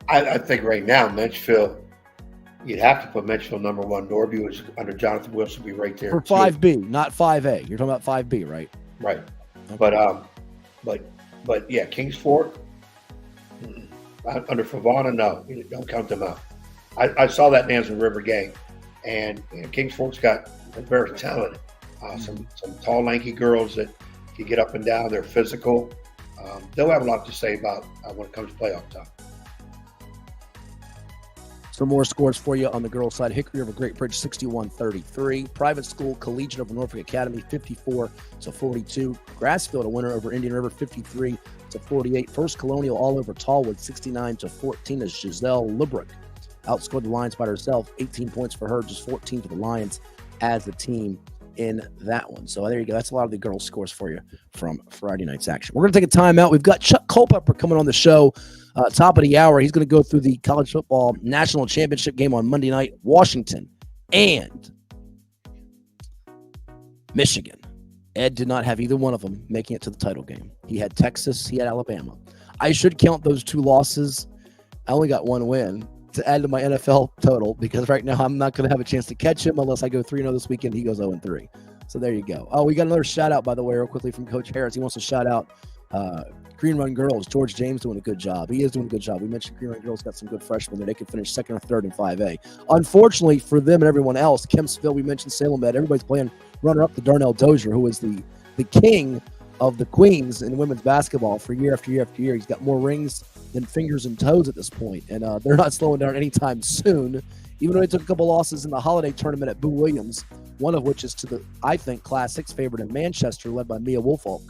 I think right now, Menchville, you'd have to put Menchville number 1. Norview is under Jonathan Wilson, be right there. For 5B, not 5A. You're talking about 5B, right? Right. Okay. But yeah, Kings Fork, under Favana, no, don't count them out. I saw that Nansman River game, and Kings Fork's got very talented. Some tall, lanky girls that can get up and down. They're physical. They'll have a lot to say about when it comes to playoff time. Some more scores for you on the girls' side. Hickory over Great Bridge, 61-33. Private School Collegiate over Norfolk Academy, 54-42. Grassfield, a winner over Indian River, 53-48. First Colonial all over Tallwood, 69-14 as Giselle Librick outscored the Lions by herself. 18 points for her, just 14 for the Lions as the team in that one. So there you go. That's a lot of the girls' scores for you from Friday night's action. We're going to take a timeout. We've got Chuck Culpepper coming on the show. Top of the hour, he's going to go through the college football national championship game on Monday night, Washington and Michigan. Ed did not have either one of them making it to the title game. He had Texas, he had Alabama. I should count those 2 losses. I only got 1 win to add to my NFL total because right now I'm not going to have a chance to catch him unless I go 3-0 this weekend. He goes 0-3. So there you go. Oh, we got another shout out, by the way, real quickly from Coach Harris. He wants to shout out Green Run Girls. George James doing a good job. He is doing a good job. We mentioned Green Run Girls got some good freshmen there. They could finish 2nd or 3rd in 5A. Unfortunately for them and everyone else, Kempsville, we mentioned Salem Med. Everybody's playing runner-up to Darnell Dozier, who is the king of the Queens in women's basketball for year after year after year. He's got more rings than fingers and toes at this point, and they're not slowing down anytime soon, even though they took a couple losses in the holiday tournament at Boo Williams, one of which is to the, I think, Class 6 favorite in Manchester, led by Mia Woolfolk.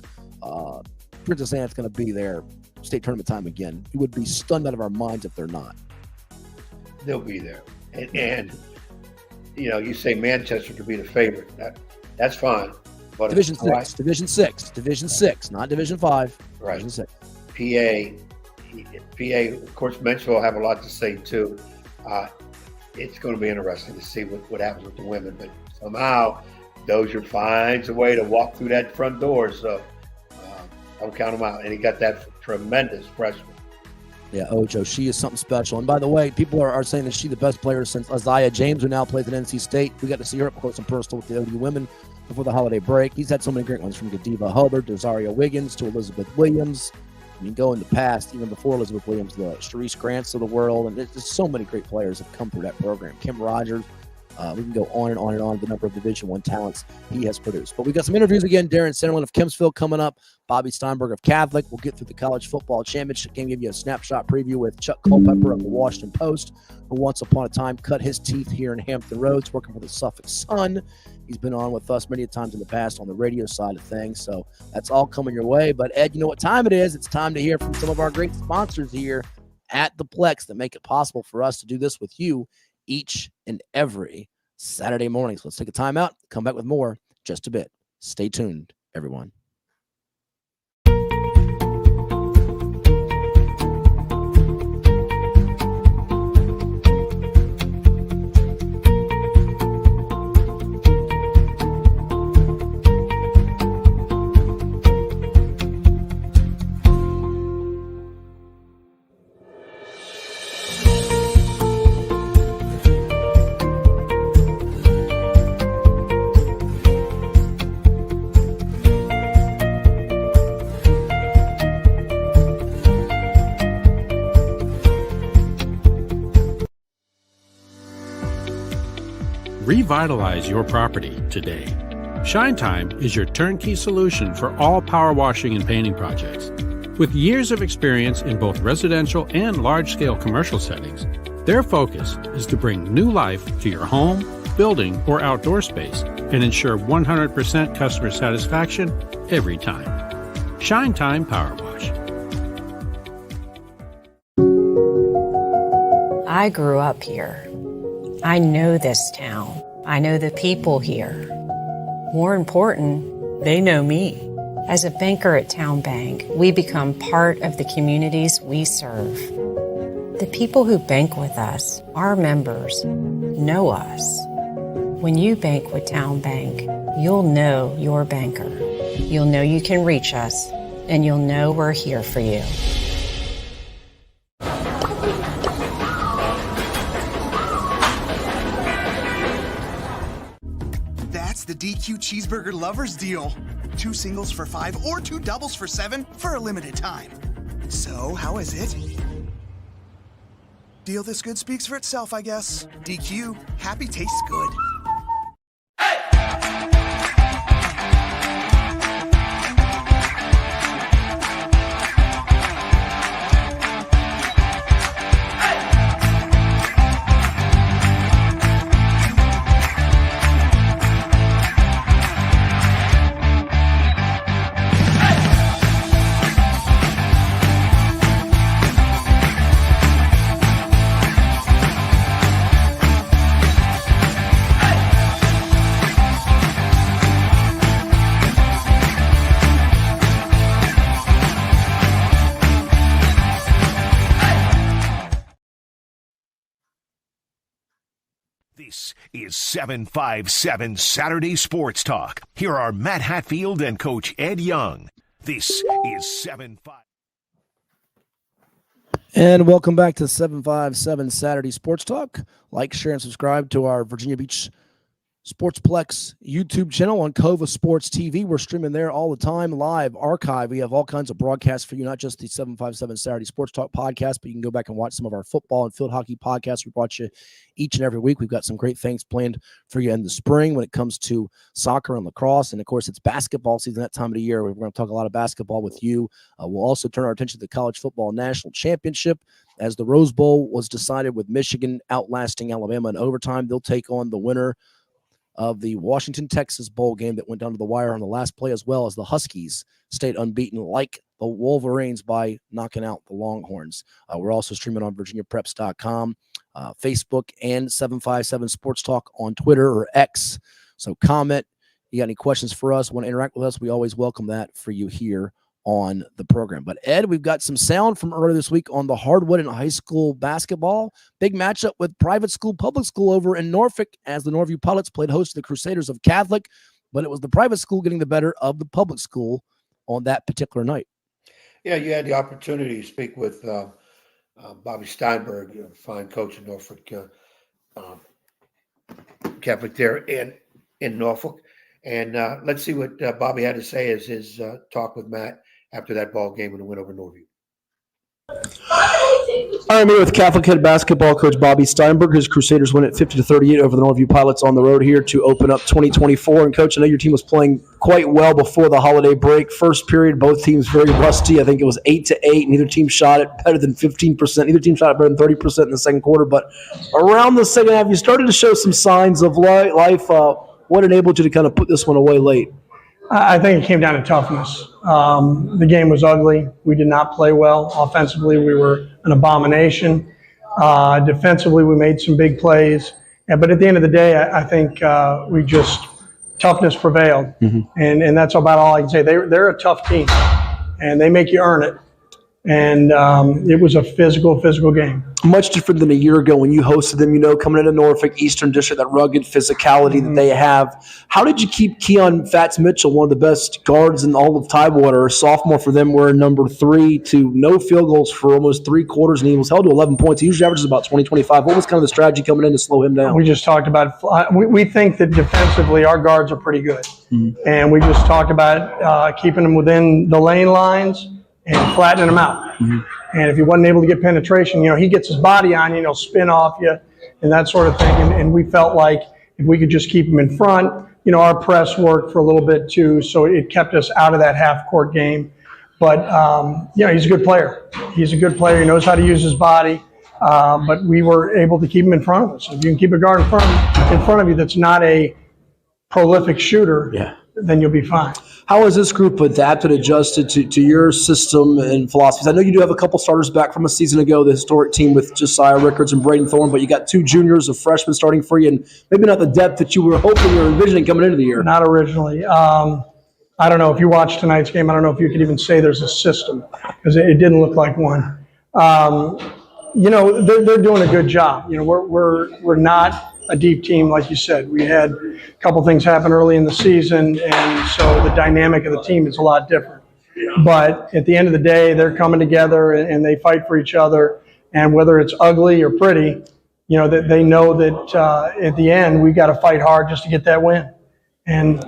Princess Anne's going to be there state tournament time again. We would be stunned out of our minds if they're not. They'll be there. And you know, you say Manchester to be the favorite. That's fine. But Division 6, Division 6, Division 6, not Division 5. Right. Division 6. PA, of course, Menchville will have a lot to say too. It's going to be interesting to see what happens with the women. But somehow Dozier finds a way to walk through that front door. So don't count him out. And he got that tremendous freshman. Yeah, Ojo, she is something special. And by the way, people are saying that she's the best player since Isaiah James, who now plays at NC State. We got to see her up close and personal with the ODU women before the holiday break. He's had so many great ones, from Godiva Hubbard to Zaria Wiggins to Elizabeth Williams. I mean, go in the past, even before Elizabeth Williams, the Sharice Grants of the world. And there's so many great players have come through that program. Kim Rogers. We can go on and on and on the number of Division I talents he has produced. But we got some interviews again. Darren Sanderlin of Kempsville coming up. Bobby Steinburg of Catholic. We'll get through the college football championship game, give you a snapshot preview with Chuck Culpepper of the Washington Post, who once upon a time cut his teeth here in Hampton Roads, working for the Suffolk Sun. He's been on with us many times in the past on the radio side of things. So that's all coming your way. But Ed, you know what time it is. It's time to hear from some of our great sponsors here at the Plex that make it possible for us to do this with you each and every Saturday morning. So let's take a time out, come back with more just a bit. Stay tuned, everyone. Revitalize your property today. Shine Time is your turnkey solution for all power washing and painting projects. With years of experience in both residential and large-scale commercial settings, their focus is to bring new life to your home, building, or outdoor space and ensure 100% customer satisfaction every time. Shine Time Power Wash. I grew up here. I know this town. I know the people here. More important, they know me. As a banker at Town Bank, we become part of the communities we serve. The people who bank with us, our members, know us. When you bank with Town Bank, you'll know your banker. You'll know you can reach us, and you'll know we're here for you. That's the DQ Cheeseburger Lovers Deal. 2 singles for $5 or 2 doubles for $7 for a limited time. So, how is it? Deal this good speaks for itself, I guess. DQ, happy tastes good. This is 757 Saturday Sports Talk. Here are Matt Hatfield and Coach Ed Young. This is 75. And welcome back to 757 Saturday Sports Talk. Like, share, and subscribe to our Virginia Beach PLEX YouTube channel on Cova Sports TV. We're streaming there all the time, live, archive. We have all kinds of broadcasts for you, not just the 757 Saturday Sports Talk podcast, but you can go back and watch some of our football and field hockey podcasts. We watch you each and every week. We've got some great things planned for you in the spring when it comes to soccer and lacrosse. And, of course, it's basketball season that time of the year. We're going to talk a lot of basketball with you. We'll also turn our attention to the College Football National Championship as the Rose Bowl was decided with Michigan outlasting Alabama in overtime. They'll take on the winner of the Washington-Texas bowl game that went down to the wire on the last play, as well as the Huskies stayed unbeaten like the Wolverines by knocking out the Longhorns. We're also streaming on VirginiaPreps.com, Facebook, and 757 Sports Talk on Twitter or X. So comment. You got any questions for us, want to interact with us, we always welcome that for you here on the program. But Ed, we've got some sound from earlier this week on the hardwood in high school basketball. Big matchup with private school, public school over in Norfolk as the Norview Pilots played host to the Crusaders of Catholic, but it was the private school getting the better of the public school on that particular night. Yeah, you had the opportunity to speak with Bobby Steinburg, a fine coach in Norfolk Catholic there in Norfolk. And let's see what Bobby had to say as his talk with Matt after that ball game and the win over Norview. I'm here with Catholic head basketball coach Bobby Steinburg. His Crusaders win at 50-38 over the Norview Pilots on the road here to open up 2024. And, Coach, I know your team was playing quite well before the holiday break. First period, both teams very rusty. I think it was 8-8. Neither team shot it better than 15%. Neither team shot it better than 30% in the second quarter. But around the second half, you started to show some signs of life. What enabled you to kind of put this one away late? I think it came down to toughness. The game was ugly. We did not play well. Offensively, we were an abomination. Defensively, we made some big plays. But at the end of the day, I think toughness prevailed. Mm-hmm. And that's about all I can say. They're a tough team, and they make you earn it. And it was a physical game. Much different than a year ago when you hosted them, coming into Norfolk, Eastern District, that rugged physicality that they have. How did you keep Keon Fats Mitchell, one of the best guards in all of Tidewater, a sophomore for them, we're number 3, to no field goals for almost 3 quarters, and he was held to 11 points. He usually averages about 20-25. What was kind of the strategy coming in to slow him down? We just talked about we think that defensively our guards are pretty good. Mm-hmm. And we just talked about keeping them within the lane lines and flattening them out. Mm-hmm. And if he wasn't able to get penetration, he gets his body on you, he'll spin off you and that sort of thing. And we felt like if we could just keep him in front, our press worked for a little bit too, so it kept us out of that half-court game. But, he's a good player. He's a good player. He knows how to use his body. But we were able to keep him in front of us. If you can keep a guard in front of you that's not a prolific shooter, then you'll be fine. How has this group adjusted to your system and philosophies? I know you do have a couple starters back from a season ago, the historic team with Josiah Rickards and Braden Thorne, but you got 2 juniors, a freshman starting for you, and maybe not the depth that you were hoping or envisioning coming into the year. Not originally. I don't know if you watched tonight's game. I don't know if you could even say there's a system because it didn't look like one. They're doing a good job. We're not a deep team, like you said. We had a couple things happen early in the season, and so the dynamic of the team is a lot different. But at the end of the day, they're coming together and they fight for each other. And whether it's ugly or pretty, they know that at the end we got to fight hard just to get that win. And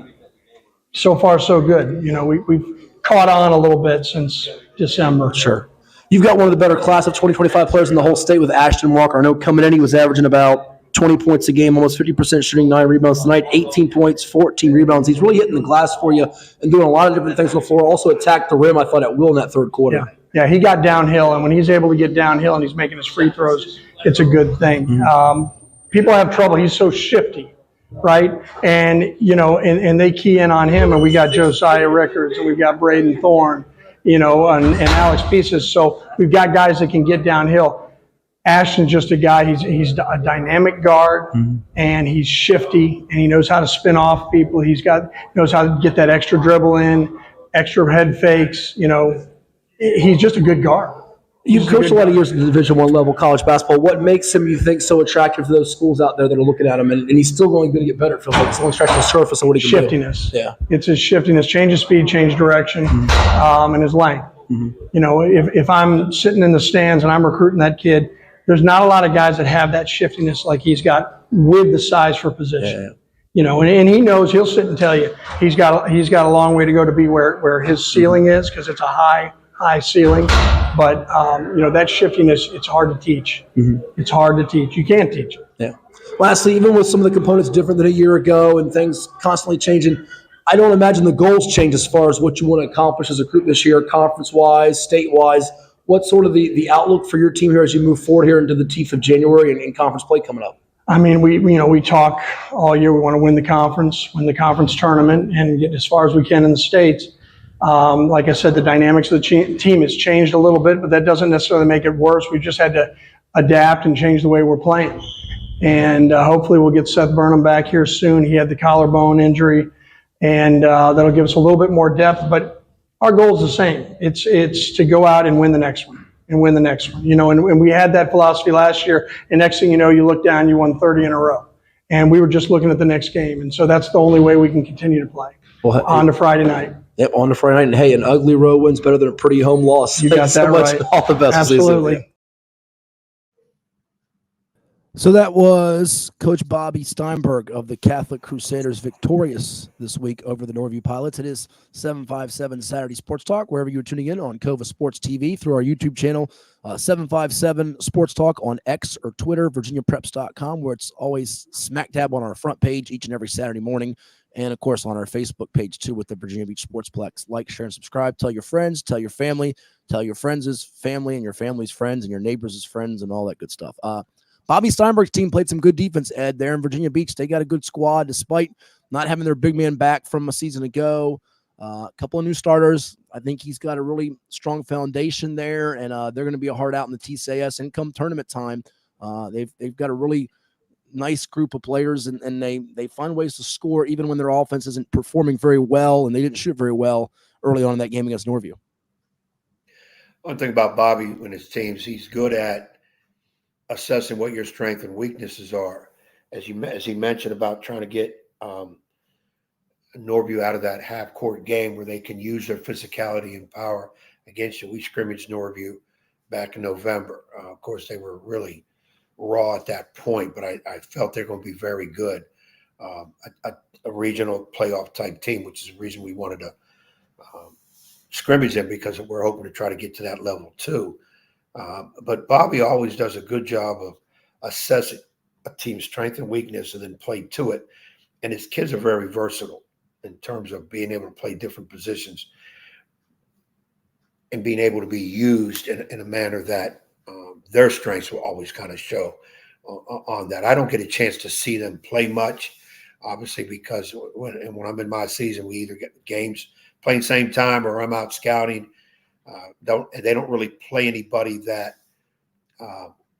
so far, so good. We've caught on a little bit since December. Sure. You've got one of the better class of 2025 players in the whole state with Ashton Walker. I know coming in, he was averaging about 20 points a game, almost 50% shooting, 9 rebounds tonight, 18 points, 14 rebounds. He's really hitting the glass for you and doing a lot of different things on the floor. Also attacked the rim, I thought, at will in that third quarter. Yeah, he got downhill, and when he's able to get downhill and he's making his free throws, it's a good thing. Mm-hmm. People have trouble. He's so shifty, right? And, and they key in on him, and we got Josiah Rickards, and we've got Braden Thorne, and Alex Pieces. So we've got guys that can get downhill. Ashton's just a guy, he's a dynamic guard, and he's shifty, and he knows how to spin off people. Knows how to get that extra dribble in, extra head fakes. He's just a good guard. You've coached a lot of years at the Division I level college basketball. What makes him, you think, so attractive to those schools out there that are looking at him? And he's still going to get better. It feels like it's only scratching the surface of what he can Shiftiness. do. Yeah. It's his shiftiness, change of speed, change direction, and his length. If I'm sitting in the stands and I'm recruiting that kid, there's not a lot of guys that have that shiftiness like he's got with the size for position. And he knows, he'll sit and tell you he's got a long way to go to be where his ceiling is, because it's a high ceiling. But that shiftiness, it's hard to teach. It's hard to teach. You can't teach it. Yeah. Lastly, even with some of the components different than a year ago and things constantly changing, I don't imagine the goals change as far as what you want to accomplish as a group this year, conference-wise, state-wise. What's sort of the outlook for your team here as you move forward here into the teeth of January and conference play coming up? I mean, we talk all year. We want to win the conference tournament, and get as far as we can in the States. Like I said, the dynamics of the team has changed a little bit, but that doesn't necessarily make it worse. We've just had to adapt and change the way we're playing. And hopefully we'll get Seth Burnham back here soon. He had the collarbone injury, and that'll give us a little bit more depth. But our goal is the same. It's to go out and win the next one. And we had that philosophy last year. And next thing you know, you look down, you won 30 in a row. And we were just looking at the next game. And so that's the only way we can continue to play. On to Friday night. Yep, on to Friday night. And hey, an ugly road win's better than a pretty home loss. You got that so much, right. All the best. Absolutely. So that was Coach Bobby Steinburg of the Catholic Crusaders, victorious this week over the Norview Pilots. It is 757 Saturday Sports Talk, wherever you're tuning in on Cova Sports TV, through our YouTube channel, 757 Sports Talk on X or Twitter, virginiapreps.com, where it's always smack dab on our front page each and every Saturday morning, and, of course, on our Facebook page, too, with the Virginia Beach Sportsplex. Like, share, and subscribe. Tell your friends, tell your family, tell your friends' family and your family's friends and your neighbors' friends and all that good stuff. Bobby Steinberg's team played some good defense, Ed, there in Virginia Beach. They got a good squad despite not having their big man back from a season ago. A couple of new starters. I think he's got a really strong foundation there, and they're going to be a hard out in the TCAS and come tournament time. They've got a really nice group of players, and they find ways to score even when their offense isn't performing very well, and they didn't shoot very well early on in that game against Norview. One thing about Bobby and his teams, he's good at assessing what your strengths and weaknesses are. As he mentioned about trying to get Norview out of that half-court game where they can use their physicality and power against you. We scrimmaged Norview back in November. Of course, they were really raw at that point, but I felt they're going to be very good. A regional playoff type team, which is the reason we wanted to scrimmage them, because we're hoping to try to get to that level too. But Bobby always does a good job of assessing a team's strength and weakness and then play to it. And his kids are very versatile in terms of being able to play different positions. and being able to be used in a manner that their strengths will always kind of show on that. I don't get a chance to see them play much, obviously, because when I'm in my season, we either get games playing same time or I'm out scouting. They don't really play anybody that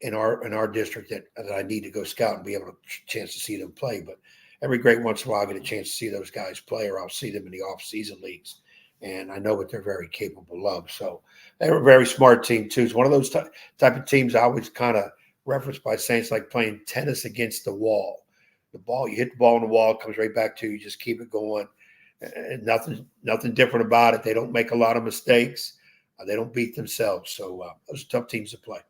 in our district that I need to go scout and be able to chance to see them play. But every great once in a while, I get a chance to see those guys play, or I'll see them in the off-season leagues. And I know what they're very capable of. So they were a very smart team, too. It's one of those type of teams I always kind of reference by saying it's like playing tennis against the wall. The ball, you hit the ball on the wall, it comes right back to you. You just keep it going. And nothing different about it. They don't make a lot of mistakes. They don't beat themselves. So those are tough teams to play.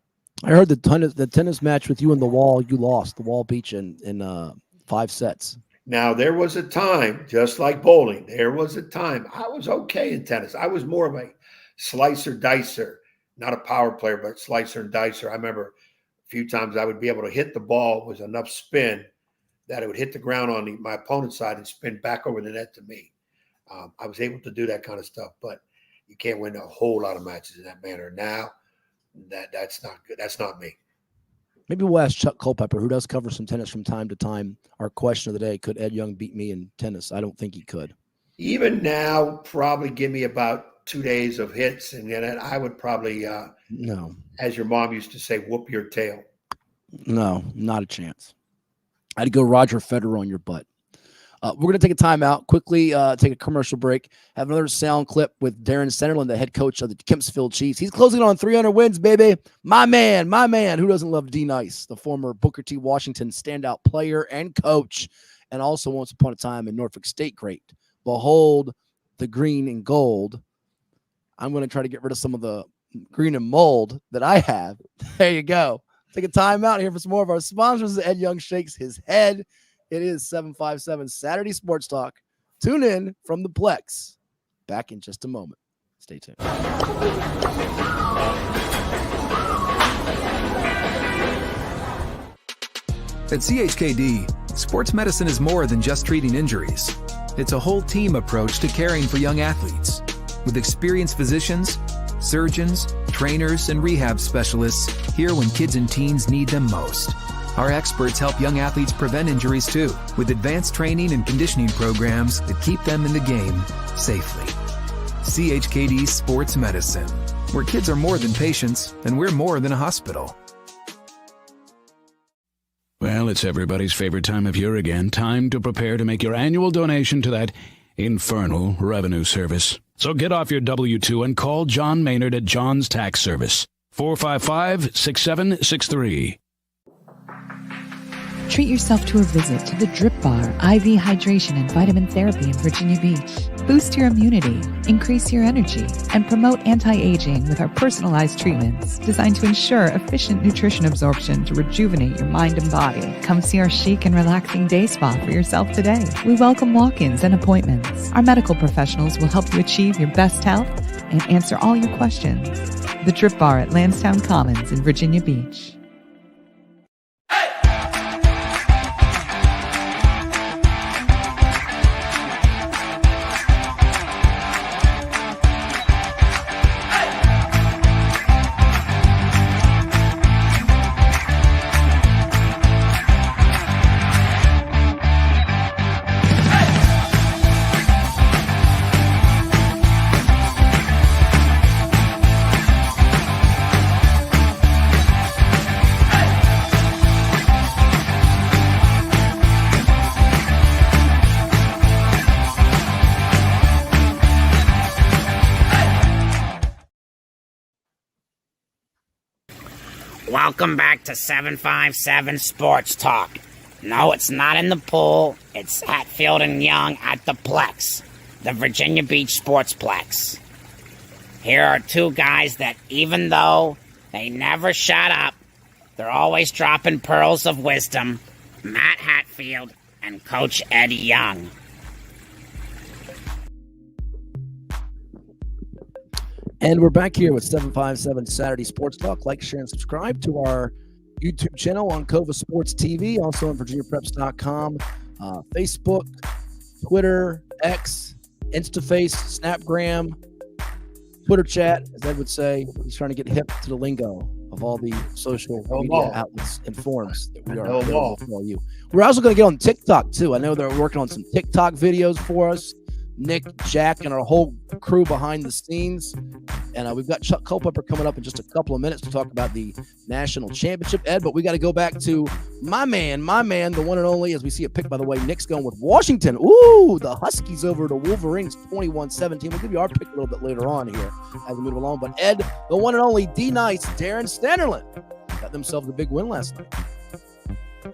I heard the tennis match with you and the wall, you lost. The wall beat you in 5 sets. Now, there was a time, just like bowling, there was a time I was okay in tennis. I was more of a slicer, dicer, not a power player, but slicer and dicer. I remember a few times I would be able to hit the ball with enough spin that it would hit the ground on my opponent's side and spin back over the net to me. I was able to do that kind of stuff, but you can't win a whole lot of matches in that manner. Now, that's not good. That's not me. Maybe we'll ask Chuck Culpepper, who does cover some tennis from time to time. Our question of the day, could Ed Young beat me in tennis? I don't think he could. Even now, probably give me about 2 days of hits, and then I would probably, no, as your mom used to say, whoop your tail. No, not a chance. I'd go Roger Federer on your butt. We're going to take a timeout, quickly take a commercial break, have another sound clip with Darren Sanderlin, the head coach of the Kempsville Chiefs. He's closing on 300 wins, baby. My man. Who doesn't love D Nice, the former Booker T. Washington standout player and coach, and also once upon a time in Norfolk State great. Behold the green and gold. I'm going to try to get rid of some of the green and mold that I have. There you go. Take a timeout here for some more of our sponsors. Ed Young shakes his head. It is 757 Saturday Sports Talk. Tune in from the PLEX. Back in just a moment. Stay tuned. At CHKD, sports medicine is more than just treating injuries. It's a whole team approach to caring for young athletes. With experienced physicians, surgeons, trainers, and rehab specialists here when kids and teens need them most. Our experts help young athletes prevent injuries too, with advanced training and conditioning programs that keep them in the game safely. CHKD Sports Medicine, where kids are more than patients and we're more than a hospital. Well, it's everybody's favorite time of year again. Time to prepare to make your annual donation to that infernal revenue service. So get off your W-2 and call John Maynard at John's Tax Service. 455-6763. Treat yourself to a visit to the Drip Bar IV Hydration and Vitamin Therapy in Virginia Beach. Boost your immunity, increase your energy, and promote anti-aging with our personalized treatments designed to ensure efficient nutrition absorption to rejuvenate your mind and body. Come see our chic and relaxing day spa for yourself today. We welcome walk-ins and appointments. Our medical professionals will help you achieve your best health and answer all your questions. The Drip Bar at Lansdowne Commons in Virginia Beach. Welcome back to 757 Sports Talk. No, it's not in the pool. It's Hatfield and Young at the PLEX, the Virginia Beach Sports Plex. Here are two guys that, even though they never shut up, they're always dropping pearls of wisdom. Matt Hatfield and Coach Ed Young. And we're back here with 757 Saturday Sports Talk. Like, share, and subscribe to our YouTube channel on Cova Sports TV, also on VirginiaPreps.com, Facebook, Twitter, X, InstaFace, Snapgram, Twitter chat, as Ed would say. He's trying to get hip to the lingo of all the social media outlets and forums that we are available for all you. We're also going to get on TikTok, too. I know they're working on some TikTok videos for us. Nick, Jack, and our whole crew behind the scenes. And we've got Chuck Culpepper coming up in just a couple of minutes to talk about the national championship, Ed. But we got to go back to my man, the one and only, as we see a pick, by the way. Nick's going with Washington. Ooh, the Huskies over the Wolverines, 21-17. We'll give you our pick a little bit later on here as we move along. But Ed, the one and only D-Nice, Darren Sanderlin, got themselves a big win last night. You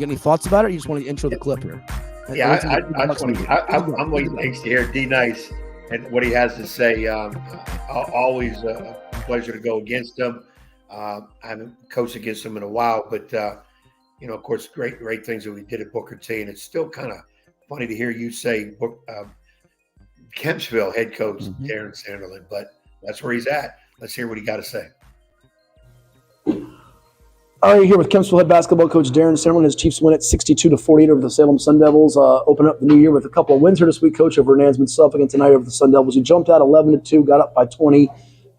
got any thoughts about it, or you just want to intro the clip here? Yeah, I'm waiting to hear D-Nice and what he has to say. Always a pleasure to go against him. I haven't coached against him in a while, but of course, great things that we did at Booker T. And it's still kind of funny to hear you say Kempsville head coach Darren Sanderlin, but that's where he's at. Let's hear what he got to say. All right, here with Kempsville head basketball coach Darren Sanderlin. His Chiefs win at 62-48 over the Salem Sun Devils. Open up the new year with a couple of wins here this week, coach, over Nansemond Suffolk, and tonight over the Sun Devils. You jumped out 11-2, got up by 20,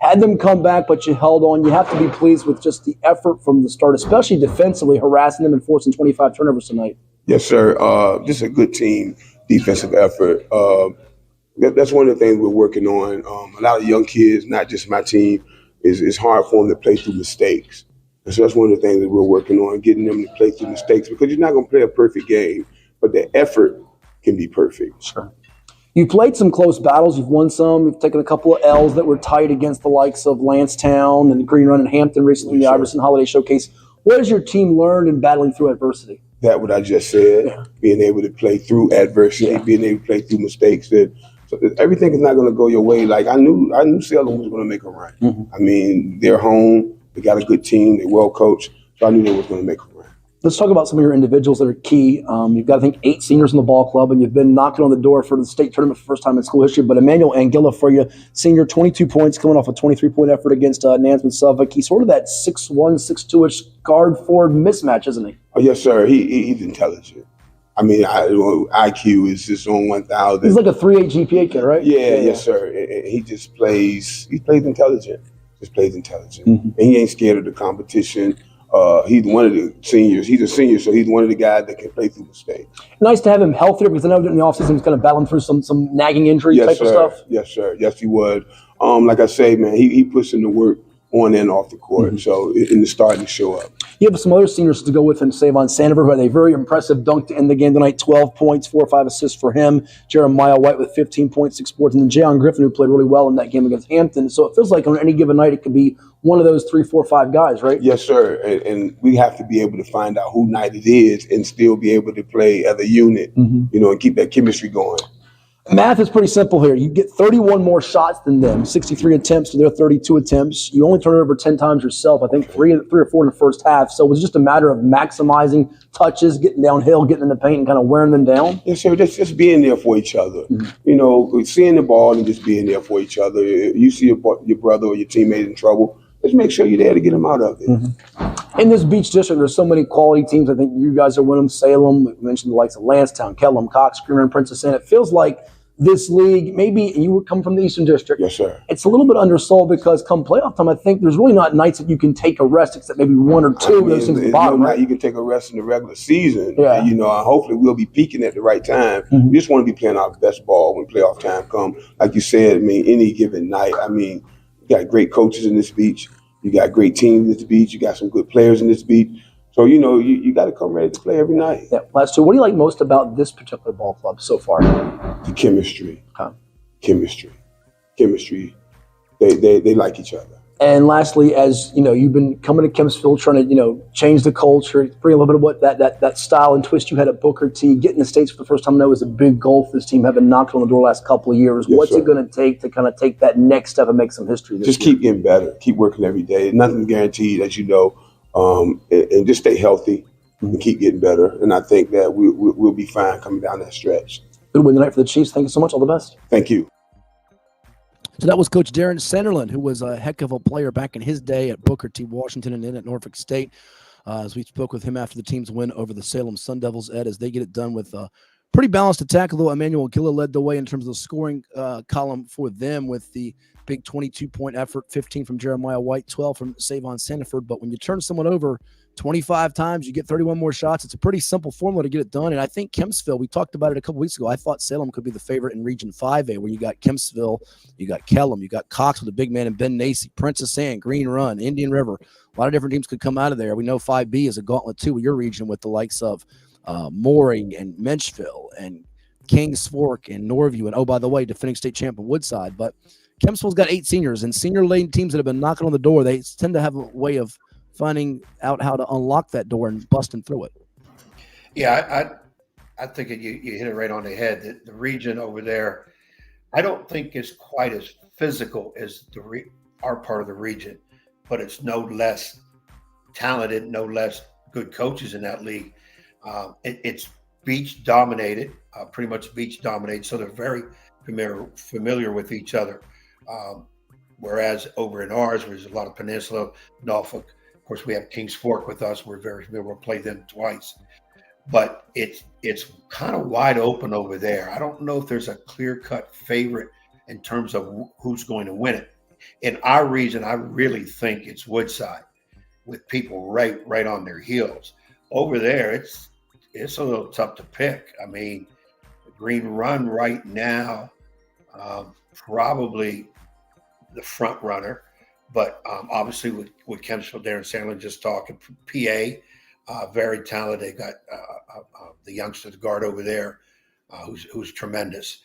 had them come back, but you held on. You have to be pleased with just the effort from the start, especially defensively, harassing them and forcing 25 turnovers tonight. Yes, sir. Just a good team, defensive effort. That's one of the things we're working on. A lot of young kids, not just my team, it's hard for them to play through mistakes. And so that's one of the things that we're working on, getting them to play through mistakes, because you're not going to play a perfect game, but the effort can be perfect. Sure. You played some close battles. You've won some. You've taken a couple of L's that were tight against the likes of Lancetown and Green Run and Hampton recently in the Iverson Holiday Showcase. What has your team learned in battling through adversity? That what I just said, being able to play through adversity, being able to play through mistakes. So everything is not going to go your way. Like I knew Salem was going to make a run. I mean, they're home. They got a good team. They're well coached. So I knew they was going to make a run. Let's talk about some of your individuals that are key. You've got, I think, 8 seniors in the ball club, and you've been knocking on the door for the state tournament for the first time in school history. But Emmanuel Angilla for you, senior, 22 points, coming off a 23-point effort against Nansemond Suffolk. He's sort of that 6'1", 6'2"-ish guard-forward mismatch, isn't he? Oh, yes, sir. He's intelligent. I mean, IQ is just on 1,000. He's like a 3.8 GPA kid, right? Yeah, yes, sir. And he just plays. He plays intelligent. Just plays intelligent. And he ain't scared of the competition. He's one of the seniors. He's a senior, so he's one of the guys that can play through mistakes. Nice to have him healthier, because I know in the offseason he's kind of battling through some nagging injury type of stuff. Yes, sir. Yes, he would. Like I say, man, he puts in the work on and off the court. So in the starting to show up. You have some other seniors to go with him, Savon Sanderlin, who had a very impressive dunk to end the game tonight, 12 points, 4 or 5 assists for him. Jeremiah White with 15 points, 6 boards, and then Jayon Griffin, who played really well in that game against Hampton. So it feels like on any given night it could be one of those 3, 4, 5 guys, right? Yes, sir. And we have to be able to find out who night it is and still be able to play as a unit, and keep that chemistry going. Math is pretty simple here. You get 31 more shots than them, 63 attempts to their 32 attempts. You only turn it over 10 times yourself, I think 3 or 4 in the first half. So it was just a matter of maximizing touches, getting downhill, getting in the paint, and kind of wearing them down. Yes, sir. Just being there for each other. Seeing the ball and just being there for each other. You see your brother or your teammate in trouble, just make sure you're there to get them out of it. In this Beach District, there's so many quality teams. I think you guys are winning. Salem, we mentioned the likes of Lancetown, Kellum, Cox, Green Run, Princess Anne. It feels like this league, maybe you would come from the Eastern District. Yes, sir. It's a little bit undersold because come playoff time, I think there's really not nights that you can take a rest except maybe 1 or 2 of those things at the bottom, right? You can take a rest in the regular season. Yeah. And, hopefully we'll be peaking at the right time. We just want to be playing our best ball when playoff time comes. Like you said, any given night, you got great coaches in this beach. You got great teams in this beach. You got some good players in this beach. So, you got to come ready to play every night. Yeah. Last two, what do you like most about this particular ball club so far? The chemistry. Chemistry. They like each other. And lastly, as you've been coming to Kempsville trying to, change the culture, bring a little bit of what that style and twist you had at Booker T, getting the States for the first time. I know was a big goal for this team, having knocked on the door the last couple of years. Yes, what's it going to take to kind of take that next step and make some history this year? Keep getting better. Keep working every day. Nothing's guaranteed, as you know. And just stay healthy and keep getting better. And I think that we'll be fine coming down that stretch. Good win tonight for the Chiefs. Thank you so much. All the best. Thank you. So that was Coach Darren Sanderlin, who was a heck of a player back in his day at Booker T. Washington and then at Norfolk State. As we spoke with him after the team's win over the Salem Sun Devils, Ed, as they get it done with pretty balanced attack. Although Emmanuel Gilla led the way in terms of the scoring column for them with the big 22-point effort, 15 from Jeremiah White, 12 from Savon Sandiford. But when you turn someone over 25 times, you get 31 more shots. It's a pretty simple formula to get it done. And I think Kempsville, we talked about it a couple weeks ago. I thought Salem could be the favorite in Region 5A, where you got Kempsville, you got Kellum, you got Cox with a big man, and Ben Nacy, Princess Anne, Green Run, Indian River. A lot of different teams could come out of there. We know 5B is a gauntlet too with your region with the likes of Mooring and Menchville and Kings Fork and Norview. And, oh, by the way, defending state champion Woodside. But Kempsville's got 8 seniors, and senior-laden teams that have been knocking on the door, they tend to have a way of finding out how to unlock that door and busting through it. Yeah, I think you hit it right on the head. The region over there, I don't think is quite as physical as our part of the region, but it's no less talented, no less good coaches in that league. It's beach dominated, pretty much beach dominated, so they're very familiar with each other. Whereas over in ours, there's a lot of Peninsula, Norfolk. Of course, we have Kings Fork with us. We're very familiar. We'll play them twice. But it's kind of wide open over there. I don't know if there's a clear-cut favorite in terms of who's going to win it. In our region, I really think it's Woodside, with people right on their heels. Over there, it's a little tough to pick. I mean, Green Run right now, probably the front runner, but obviously with Kempsville, Darren Sanderlin just talking, PA, very talented. They got the youngsters guard over there, who's tremendous.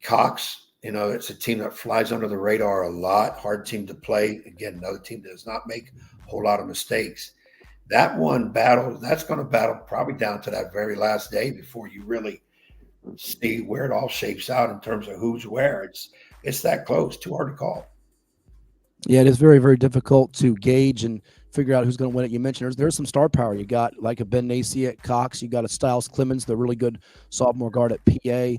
Cox, it's a team that flies under the radar a lot. Hard team to play. Again, another team that does not make a whole lot of mistakes. That one battle, that's going to battle probably down to that very last day before you really see where it all shapes out in terms of who's where. It's that close, too hard to call. Yeah, it is very, very difficult to gauge and figure out who's going to win it. You mentioned there's some star power. You got like a Ben Nacy at Cox. You got a Styles Clemens, the really good sophomore guard at PA.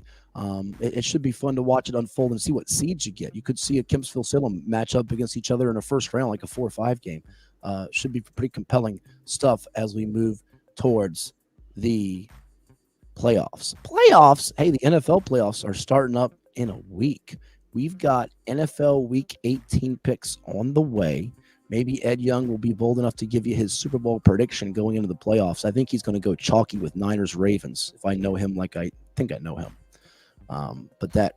It should be fun to watch it unfold and see what seeds you get. You could see a Kempsville Salem match up against each other in a first round, like a 4-5 game. Should be pretty compelling stuff as we move towards the playoffs. Hey, the NFL playoffs are starting up in a week. We've got NFL Week 18 picks on the way. Maybe Ed Young will be bold enough to give you his Super Bowl prediction going into the playoffs. I think he's going to go chalky with Niners-Ravens, if I know him like I think I know him. But that,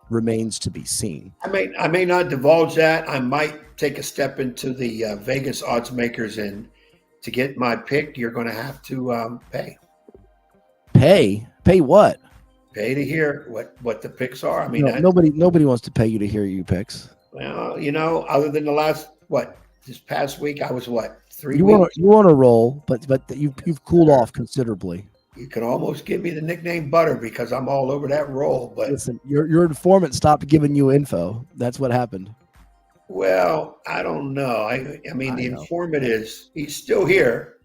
remains to be seen. I may not divulge that. I might take a step into the Vegas odds makers, and to get my pick, you're going to have to pay. Pay what? Pay to hear what the picks are. I mean, nobody wants to pay you to hear you picks. Well, other than the last this past week, I was 3 you weeks. You want to roll, but you've cooled off considerably. You can almost give me the nickname Butter because I'm all over that roll. But listen, your informant stopped giving you info. That's what happened. Well, I don't know. I mean, the informant he's still here.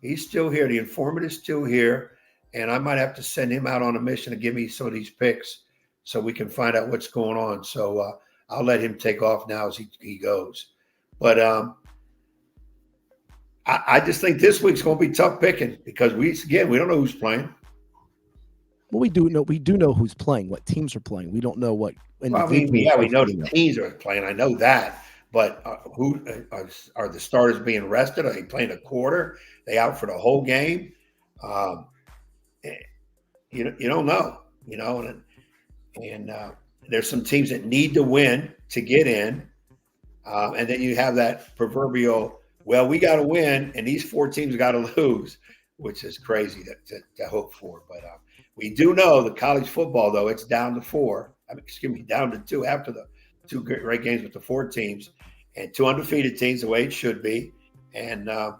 He's still here. The informant is still here. And I might have to send him out on a mission to give me some of these picks so we can find out what's going on. So I'll let him take off now as he goes. But I just think this week's going to be tough picking because we don't know who's playing. Well, we do know who's playing, what teams are playing. We don't know what. We know the teams are playing. I know that. But who are the starters being rested? Are they playing a quarter? Are they out for the whole game? You don't know, and there's some teams that need to win to get in, and then you have that proverbial, well, we got to win, and these 4 teams got to lose, which is crazy to hope for. But we do know the college football, though, it's down to 4. Down to 2 after the 2 great games with the 4 teams and 2 undefeated teams, the way it should be. And I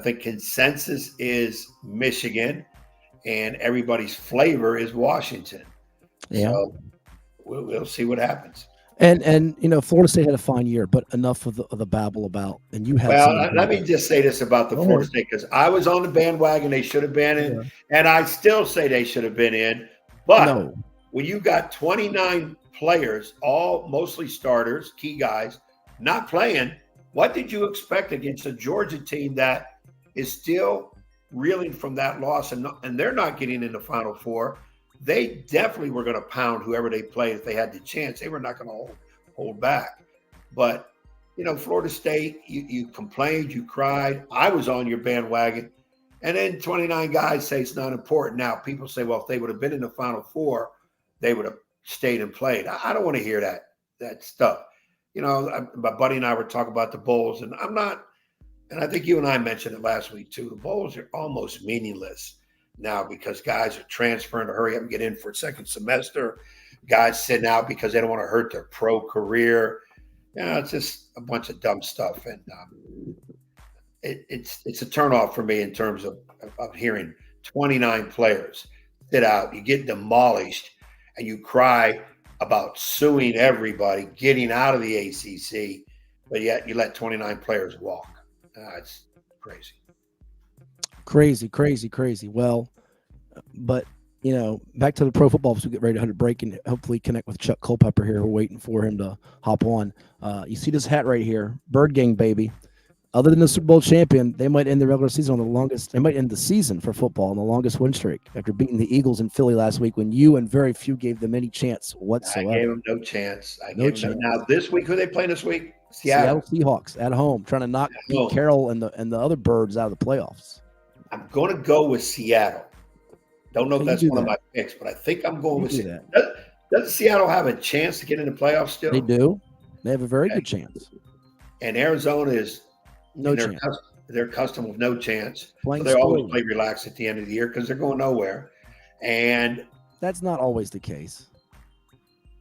think consensus is Michigan. And everybody's flavor is Washington. Yeah, so we'll see what happens. And Florida State had a fine year, but enough of the babble about. And you had. Well, let me just say this about the Florida State, because I was on the bandwagon; they should have been in, and I still say they should have been in. But when you got 29 players, all mostly starters, key guys, not playing, what did you expect against a Georgia team that is still reeling from that loss, and they're not getting in the Final Four. They definitely were going to pound whoever they played if they had the chance. They were not going to hold back. But, Florida State, you complained, you cried. I was on your bandwagon. And then 29 guys say it's not important. Now, people say, well, if they would have been in the Final Four, they would have stayed and played. I don't want to hear that stuff. My buddy and I were talking about the bowls, and I'm not, and I think you and I mentioned it last week too. The bowls are almost meaningless now because guys are transferring to hurry up and get in for a second semester. Guys sitting out because they don't want to hurt their pro career. It's just a bunch of dumb stuff. And it's a turnoff for me in terms of hearing 29 players sit out. You get demolished and you cry about suing everybody, getting out of the ACC, but yet you let 29 players walk. It's crazy. Crazy. Well, but, back to the pro football as we get ready to break and hopefully connect with Chuck Culpepper here. We're waiting for him to hop on. You see this hat right here, Bird Gang, baby. Other than the Super Bowl champion, they might end the regular season on the longest. They might end the season for football on the longest win streak after beating the Eagles in Philly last week when you and very few gave them any chance whatsoever. I gave them no chance. Now this week, who are they playing this week? Seattle Seahawks at home, trying to knock Pete Carroll and the other birds out of the playoffs. I'm going to go with Seattle. Don't know if that's one of my picks, but I think I'm going with Seattle. Doesn't Seattle have a chance to get in the playoffs still? They do. They have a very good chance. And Arizona is no chance. They're accustomed with no chance. So they always play relaxed at the end of the year because they're going nowhere. And that's not always the case.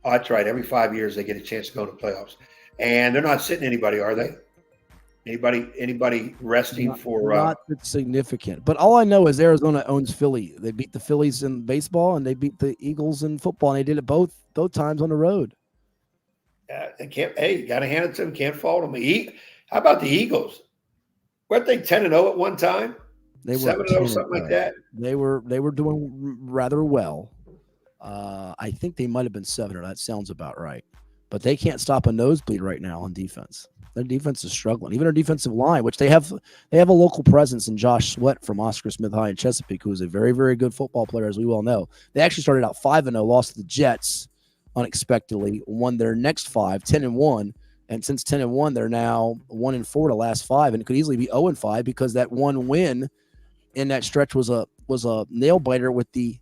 Oh, that's right. Every 5 years they get a chance to go to playoffs. And they're not sitting anybody, are they? Anybody resting for not significant. But all I know is Arizona owns Philly. They beat the Phillies in baseball and they beat the Eagles in football, and they did it both times on the road. They can't. Hey, you got to hand it to them. Can't fault them. How about the Eagles? Weren't they 10-0 at one time? They were 7-0, something like that. They were doing rather well. I think they might have been 7-0. That sounds about right. But they can't stop a nosebleed right now on defense. Their defense is struggling. Even their defensive line, which they have a local presence in Josh Sweat from Oscar Smith High in Chesapeake, who is a very, very good football player, as we well know. They actually started out 5-0, lost to the Jets unexpectedly, won their next 5, 10-1, and since 10-1, they're now 1-4 to last 5, and it could easily be 0-5 because that one win in that stretch was a nail biter with the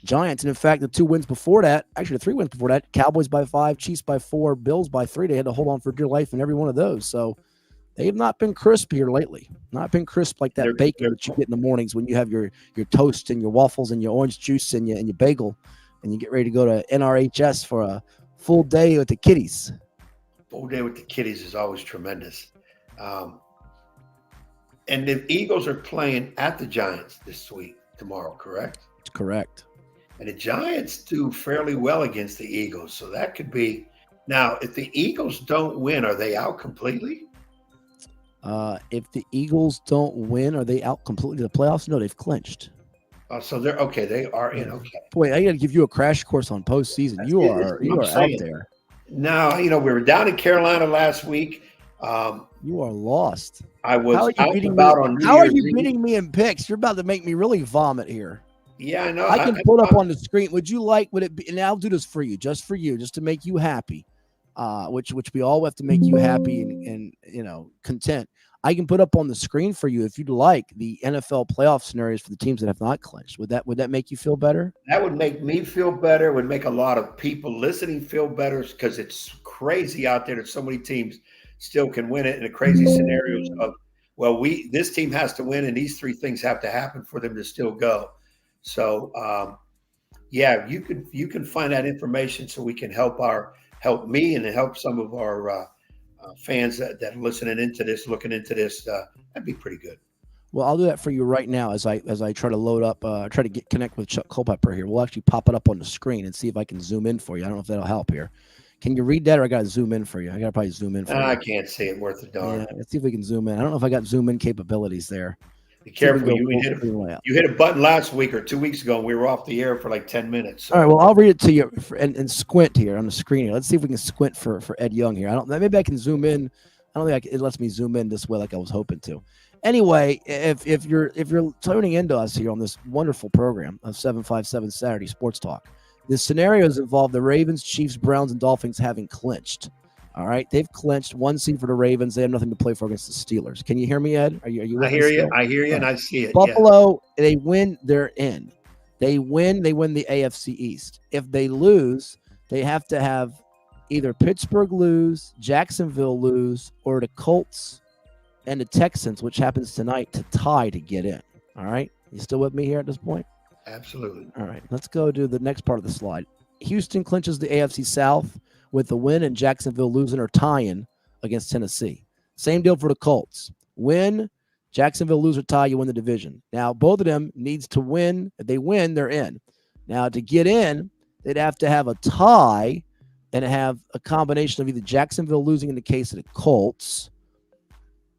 Giants. And in fact, the 2 wins before that, actually the 3 wins before that, Cowboys by 5, Chiefs by 4, Bills by 3. They had to hold on for dear life in every one of those. So they have not been crisp here lately. Not been crisp like that bacon that you get in the mornings when you have your toast and your waffles and your orange juice and your bagel, and you get ready to go to NRHS for a full day with the kiddies. Full day with the kiddies is always tremendous. And the Eagles are playing at the Giants tomorrow, correct? Correct. And the Giants do fairly well against the Eagles. So that could be. Now, if the Eagles don't win, are they out completely? If the Eagles don't win, are they out completely to the playoffs? No, they've clinched. So they're okay. They are in. Okay. Boy, I got to give you a crash course on postseason. You are out there. No, we were down in Carolina last week. You are lost. I was. How are you beating me in picks? You're about to make me really vomit here. Yeah, I know. I can put up on the screen. Would it be? And I'll do this for you, just to make you happy. Which we all have to make you happy and content. I can put up on the screen for you if you'd like the NFL playoff scenarios for the teams that have not clinched. Would that make you feel better? That would make me feel better. It would make a lot of people listening feel better because it's crazy out there that so many teams still can win it in the crazy scenarios of, well, this team has to win and these 3 things have to happen for them to still go. So, you can find that information so we can help me and help some of our fans that are listening into this, looking into this. That'd be pretty good. Well, I'll do that for you right now as I try to load up, try to connect with Chuck Culpepper here. We'll actually pop it up on the screen and see if I can zoom in for you. I don't know if that'll help here. Can you read that, or I got to zoom in for you? I got to probably zoom in for you. I can't see it worth a darn. Yeah, let's see if we can zoom in. I don't know if I got zoom in capabilities there. Be careful. You hit a button last week or 2 weeks ago, and we were off the air for like 10 minutes. So. All right, well, I'll read it to you and squint here on the screen here. Let's see if we can squint for Ed Young here. Maybe I can zoom in. I don't think it lets me zoom in this way like I was hoping to. Anyway, if you're tuning into us here on this wonderful program of 757 Saturday Sports Talk, the scenarios involve the Ravens, Chiefs, Browns, and Dolphins having clinched. All right, they've clinched 1 seed for the Ravens. They have nothing to play for against the Steelers. Can you hear me, Ed? Are you? I hear you. I hear you, and I see it. Buffalo, they win, they're in. They win the AFC East. If they lose, they have to have either Pittsburgh lose, Jacksonville lose, or the Colts and the Texans, which happens tonight, to tie to get in. All right, you still with me here at this point? Absolutely. All right, let's go to the next part of the slide. Houston clinches the AFC South with the win, and Jacksonville losing or tying against Tennessee. Same deal for the Colts. Win, Jacksonville lose or tie, you win the division. Now, both of them needs to win. If they win, they're in. Now, to get in, they'd have to have a tie and have a combination of either Jacksonville losing in the case of the Colts,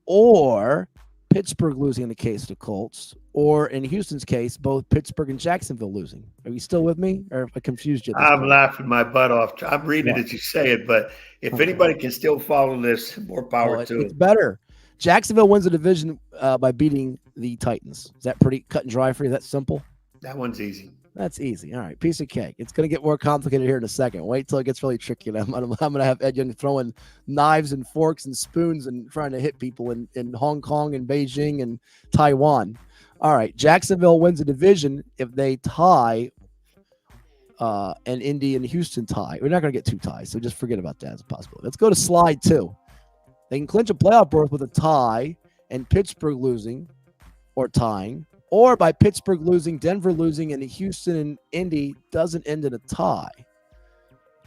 or Pittsburgh losing in the case of the Colts, or in Houston's case, both Pittsburgh and Jacksonville losing. Are you still with me, or have I confused you? I'm laughing my butt off. I'm reading it as you say it, but if anybody can still follow this, more power to it's it. better. Jacksonville wins the division by beating the Titans. Is that pretty cut and dry for you? That's simple? That one's easy. That's easy. All right, piece of cake. It's going to get more complicated here in a second. Wait till it gets really tricky. I'm going to have Ed Young throwing knives and forks and spoons and trying to hit people in Hong Kong and Beijing and Taiwan. All right, Jacksonville wins the division if they tie and Indy and Houston tie. We're not going to get 2 ties, so just forget about that as a possibility. Let's go to slide 2. They can clinch a playoff berth with a tie and Pittsburgh losing or tying, or by Pittsburgh losing, Denver losing, and Houston and Indy doesn't end in a tie.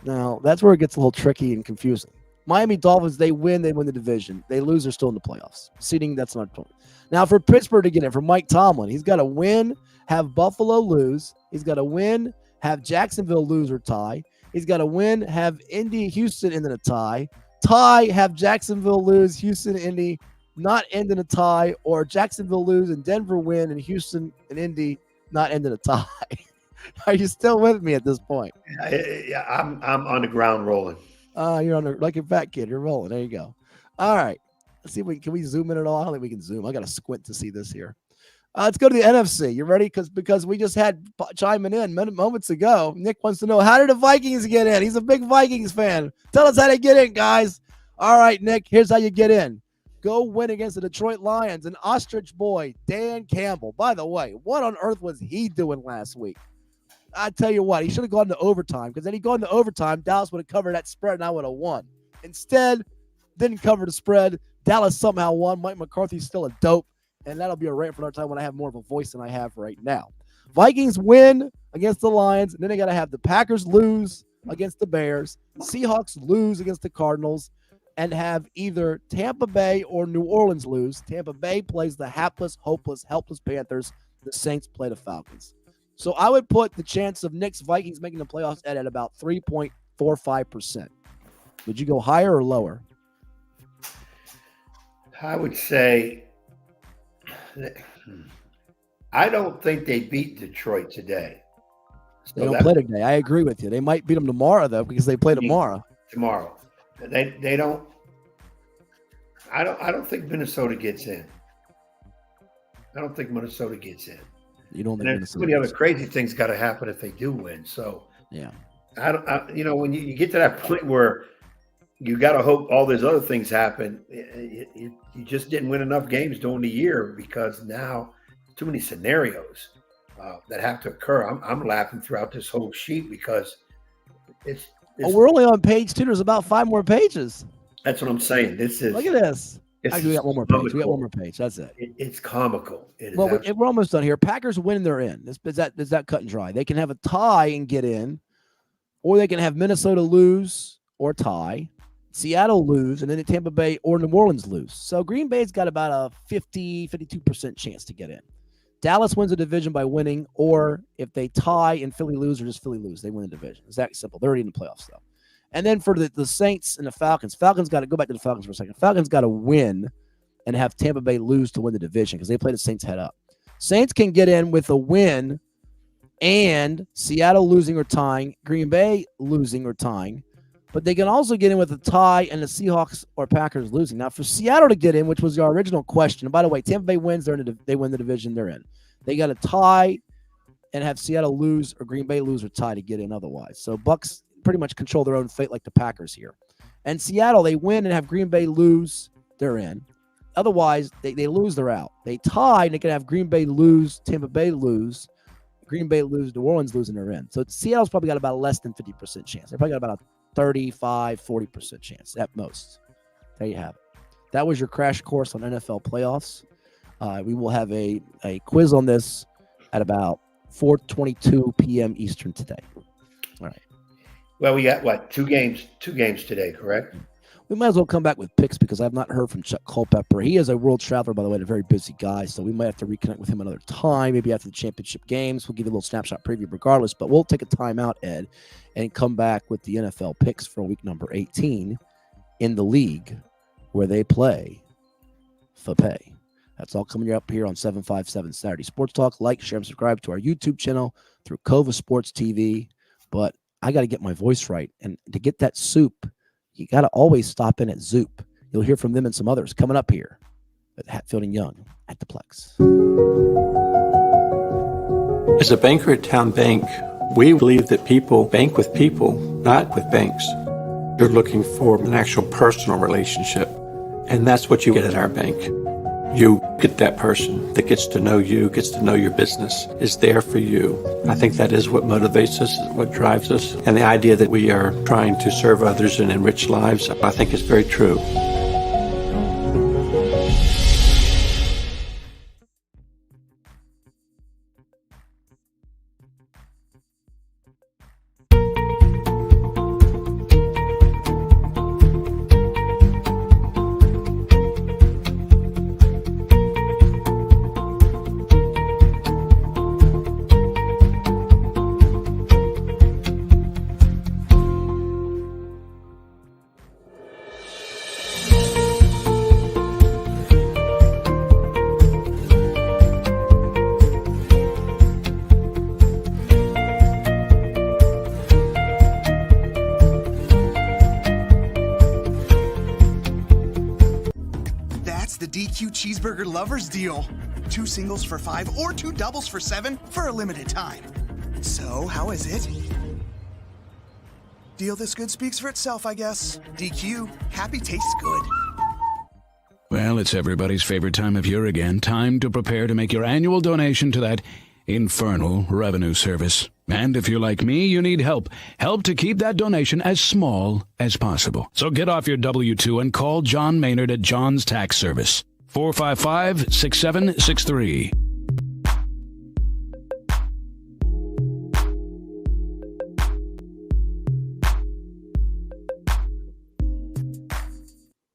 Now, that's where it gets a little tricky and confusing. Miami Dolphins, they win the division. They lose, they're still in the playoffs. Seeding, that's not a point. Now, for Pittsburgh to get in, for Mike Tomlin, he's got to win, have Buffalo lose. He's got to win, have Jacksonville lose or tie. He's got to win, have Indy, Houston end in a tie. Tie, have Jacksonville lose, Houston, Indy not end in a tie, or Jacksonville lose and Denver win and Houston and Indy not end in a tie. Are you still with me at this point? Yeah, I'm on the ground rolling. You're on the, like a fat kid. You're rolling. There you go. All right. Let's see if can we zoom in at all? I don't think we can zoom. I got to squint to see this here. Let's go to the NFC. You ready? Because we just had chiming in moments ago. Nick wants to know, how did the Vikings get in? He's a big Vikings fan. Tell us how to get in, guys. All right, Nick, here's how you get in. Go win against the Detroit Lions. An ostrich boy, Dan Campbell. By the way, what on earth was he doing last week? I tell you what, he should have gone to overtime, because then he'd gone to overtime, Dallas would have covered that spread and I would have won. Instead, didn't cover the spread. Dallas somehow won. Mike McCarthy's still a dope, and that'll be a rant for another time when I have more of a voice than I have right now. Vikings win against the Lions, and then they got to have the Packers lose against the Bears, Seahawks lose against the Cardinals, and have either Tampa Bay or New Orleans lose. Tampa Bay plays the hapless, hopeless, helpless Panthers. The Saints play the Falcons. So I would put the chance of Nick's Vikings making the playoffs at about 3.45%. Would you go higher or lower? I would say I don't think they beat Detroit today. They don't play today. I agree with you. They might beat them tomorrow, though, because they play tomorrow. Tomorrow. They don't. I don't think Minnesota gets in. I don't think Minnesota gets in. You don't think Minnesota? So many other crazy things got to happen if they do win. So yeah, when you get to that point where you got to hope all these other things happen, you just didn't win enough games during the year, because now too many scenarios that have to occur. I'm laughing throughout this whole sheet because it's we're only on page 2. There's about 5 more pages. That's what I'm saying. This is, look at this. We got one more page. We got one more page. That's it. It's comical. We're almost done here. Packers win, they're in. Is that cut and dry? They can have a tie and get in, or they can have Minnesota lose or tie, Seattle lose, and then Tampa Bay or New Orleans lose. So Green Bay's got about a 52% chance to get in. Dallas wins a division by winning, or if they tie and Philly lose, or just Philly lose, they win the division. It's that simple. They're already in the playoffs, though. And then for the Saints and the Falcons got to go back to the Falcons for a second. Falcons got to win and have Tampa Bay lose to win the division, because they play the Saints head up. Saints can get in with a win and Seattle losing or tying, Green Bay losing or tying, but they can also get in with a tie and the Seahawks or Packers losing. Now, for Seattle to get in, which was the original question, and by the way, Tampa Bay wins, they win the division they're in. They got a tie and have Seattle lose or Green Bay lose or tie to get in otherwise. So Bucks pretty much control their own fate like the Packers here. And Seattle, they win and have Green Bay lose, they're in. Otherwise, they lose, they're out. They tie, and they can have Green Bay lose, Tampa Bay lose, Green Bay lose, New Orleans lose, and they're in. So Seattle's probably got about less than 50% chance. They probably got about a 35, 40% chance at most. There you have it. That was your crash course on NFL playoffs. We will have a quiz on this at about 4:22 p.m. Eastern today. All right. Well, we got what? Two games today, correct? We might as well come back with picks because I've not heard from Chuck Culpepper. He is a world traveler, by the way, and a very busy guy, so we might have to reconnect with him another time, maybe after the championship games. We'll give you a little snapshot preview regardless, but we'll take a time out, Ed, and come back with the NFL picks for week number 18 in the league where they play for pay. That's all coming up here on 757 Saturday Sports Talk. Like, share, and subscribe to our YouTube channel through Cova Sports TV. But I got to get my voice right, and to get that soup, you got to always stop in at Zoop. You'll hear from them and some others coming up here at Hatfield and Young at the Plex. As a banker at Town Bank, we believe that people bank with people, not with banks. You're looking for an actual personal relationship, and that's what you get at our bank. You get that person that gets to know you, gets to know your business, is there for you. I think that is what motivates us, what drives us. And the idea that we are trying to serve others and enrich lives, I think is very true. Cheeseburger lovers deal. 2 singles for $5 or 2 doubles for $7 for a limited time. So, how is it? Deal this good speaks for itself, I guess. DQ, happy tastes good. Well, it's everybody's favorite time of year again. Time to prepare to make your annual donation to that infernal revenue service. And if you're like me, you need help. Help to keep that donation as small as possible. So get off your W-2 and call John Maynard at John's Tax Service. 455-6763.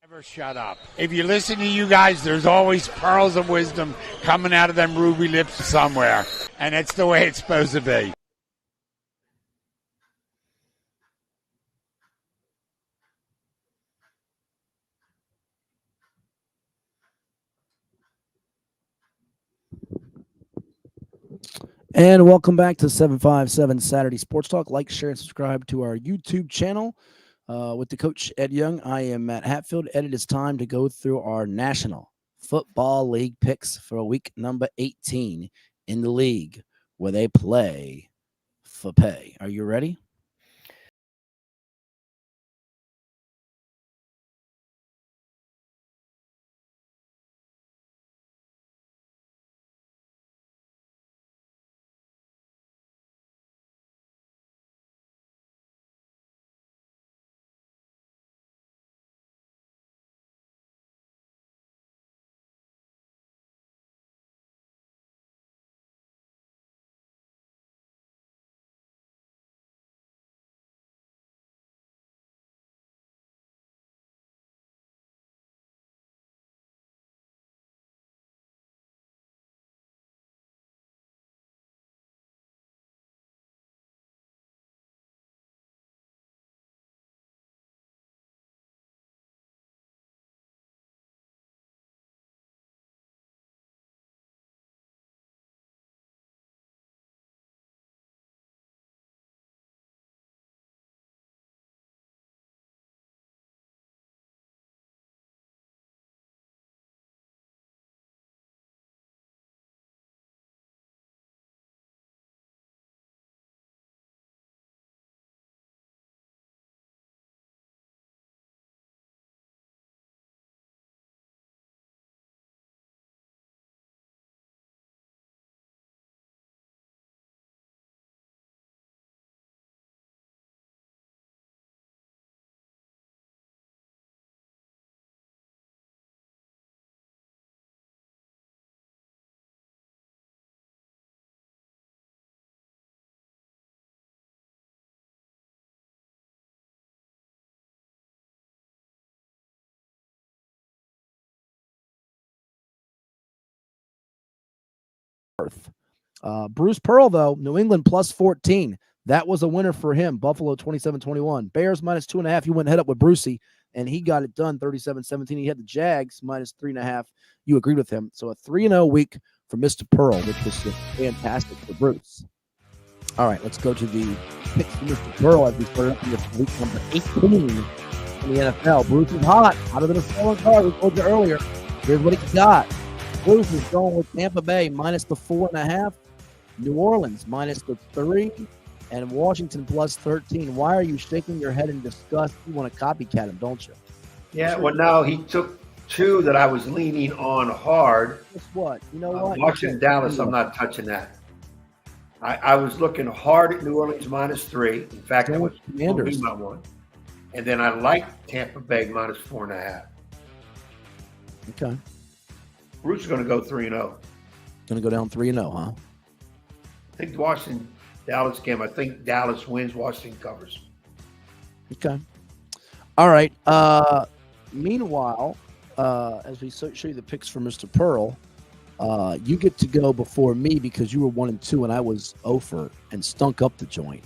Never shut up. If you listen to you guys, there's always pearls of wisdom coming out of them ruby lips somewhere. And it's the way it's supposed to be. And welcome back to 757 Saturday Sports Talk. Like, share, and subscribe to our YouTube channel. With the coach, Ed Young, I am Matt Hatfield. Ed, it is time to go through our National Football League picks for week number 18 in the league where they play for pay. Are you ready? Bruce Pearl, though, New England plus 14. That was a winner for him. Buffalo 27-21. Bears minus 2.5. You went head up with Brucey, and he got it done 37-17. He had the Jags minus 3.5. You agreed with him. So a 3-0 week for Mr. Pearl, which was just fantastic for Bruce. All right, let's go to the picks for Mr. Pearl as we start up with week number 18 in the NFL. Bruce is hot, hotter than a stolen car. We told you earlier. Here's what he got. Bruce is going with Tampa Bay minus the 4.5, New Orleans minus the 3, and Washington plus 13. Why are you shaking your head in disgust? You want to copycat him, don't you? Yeah, well, no, he took two that I was leaning on hard. Guess what? You know what? Washington, Dallas, I'm not touching that. I was looking hard at New Orleans minus 3. In fact, that was my one. And then I liked Tampa Bay minus 4.5. Okay. Bruce is going to go 3-0. Going to go down 3-0, huh? I think the Washington-Dallas game, I think Dallas wins, Washington covers. Okay. All right. Meanwhile, as we show you the picks for Mr. Pearl, you get to go before me because you were 1-2 and I was 0 and stunk up the joint.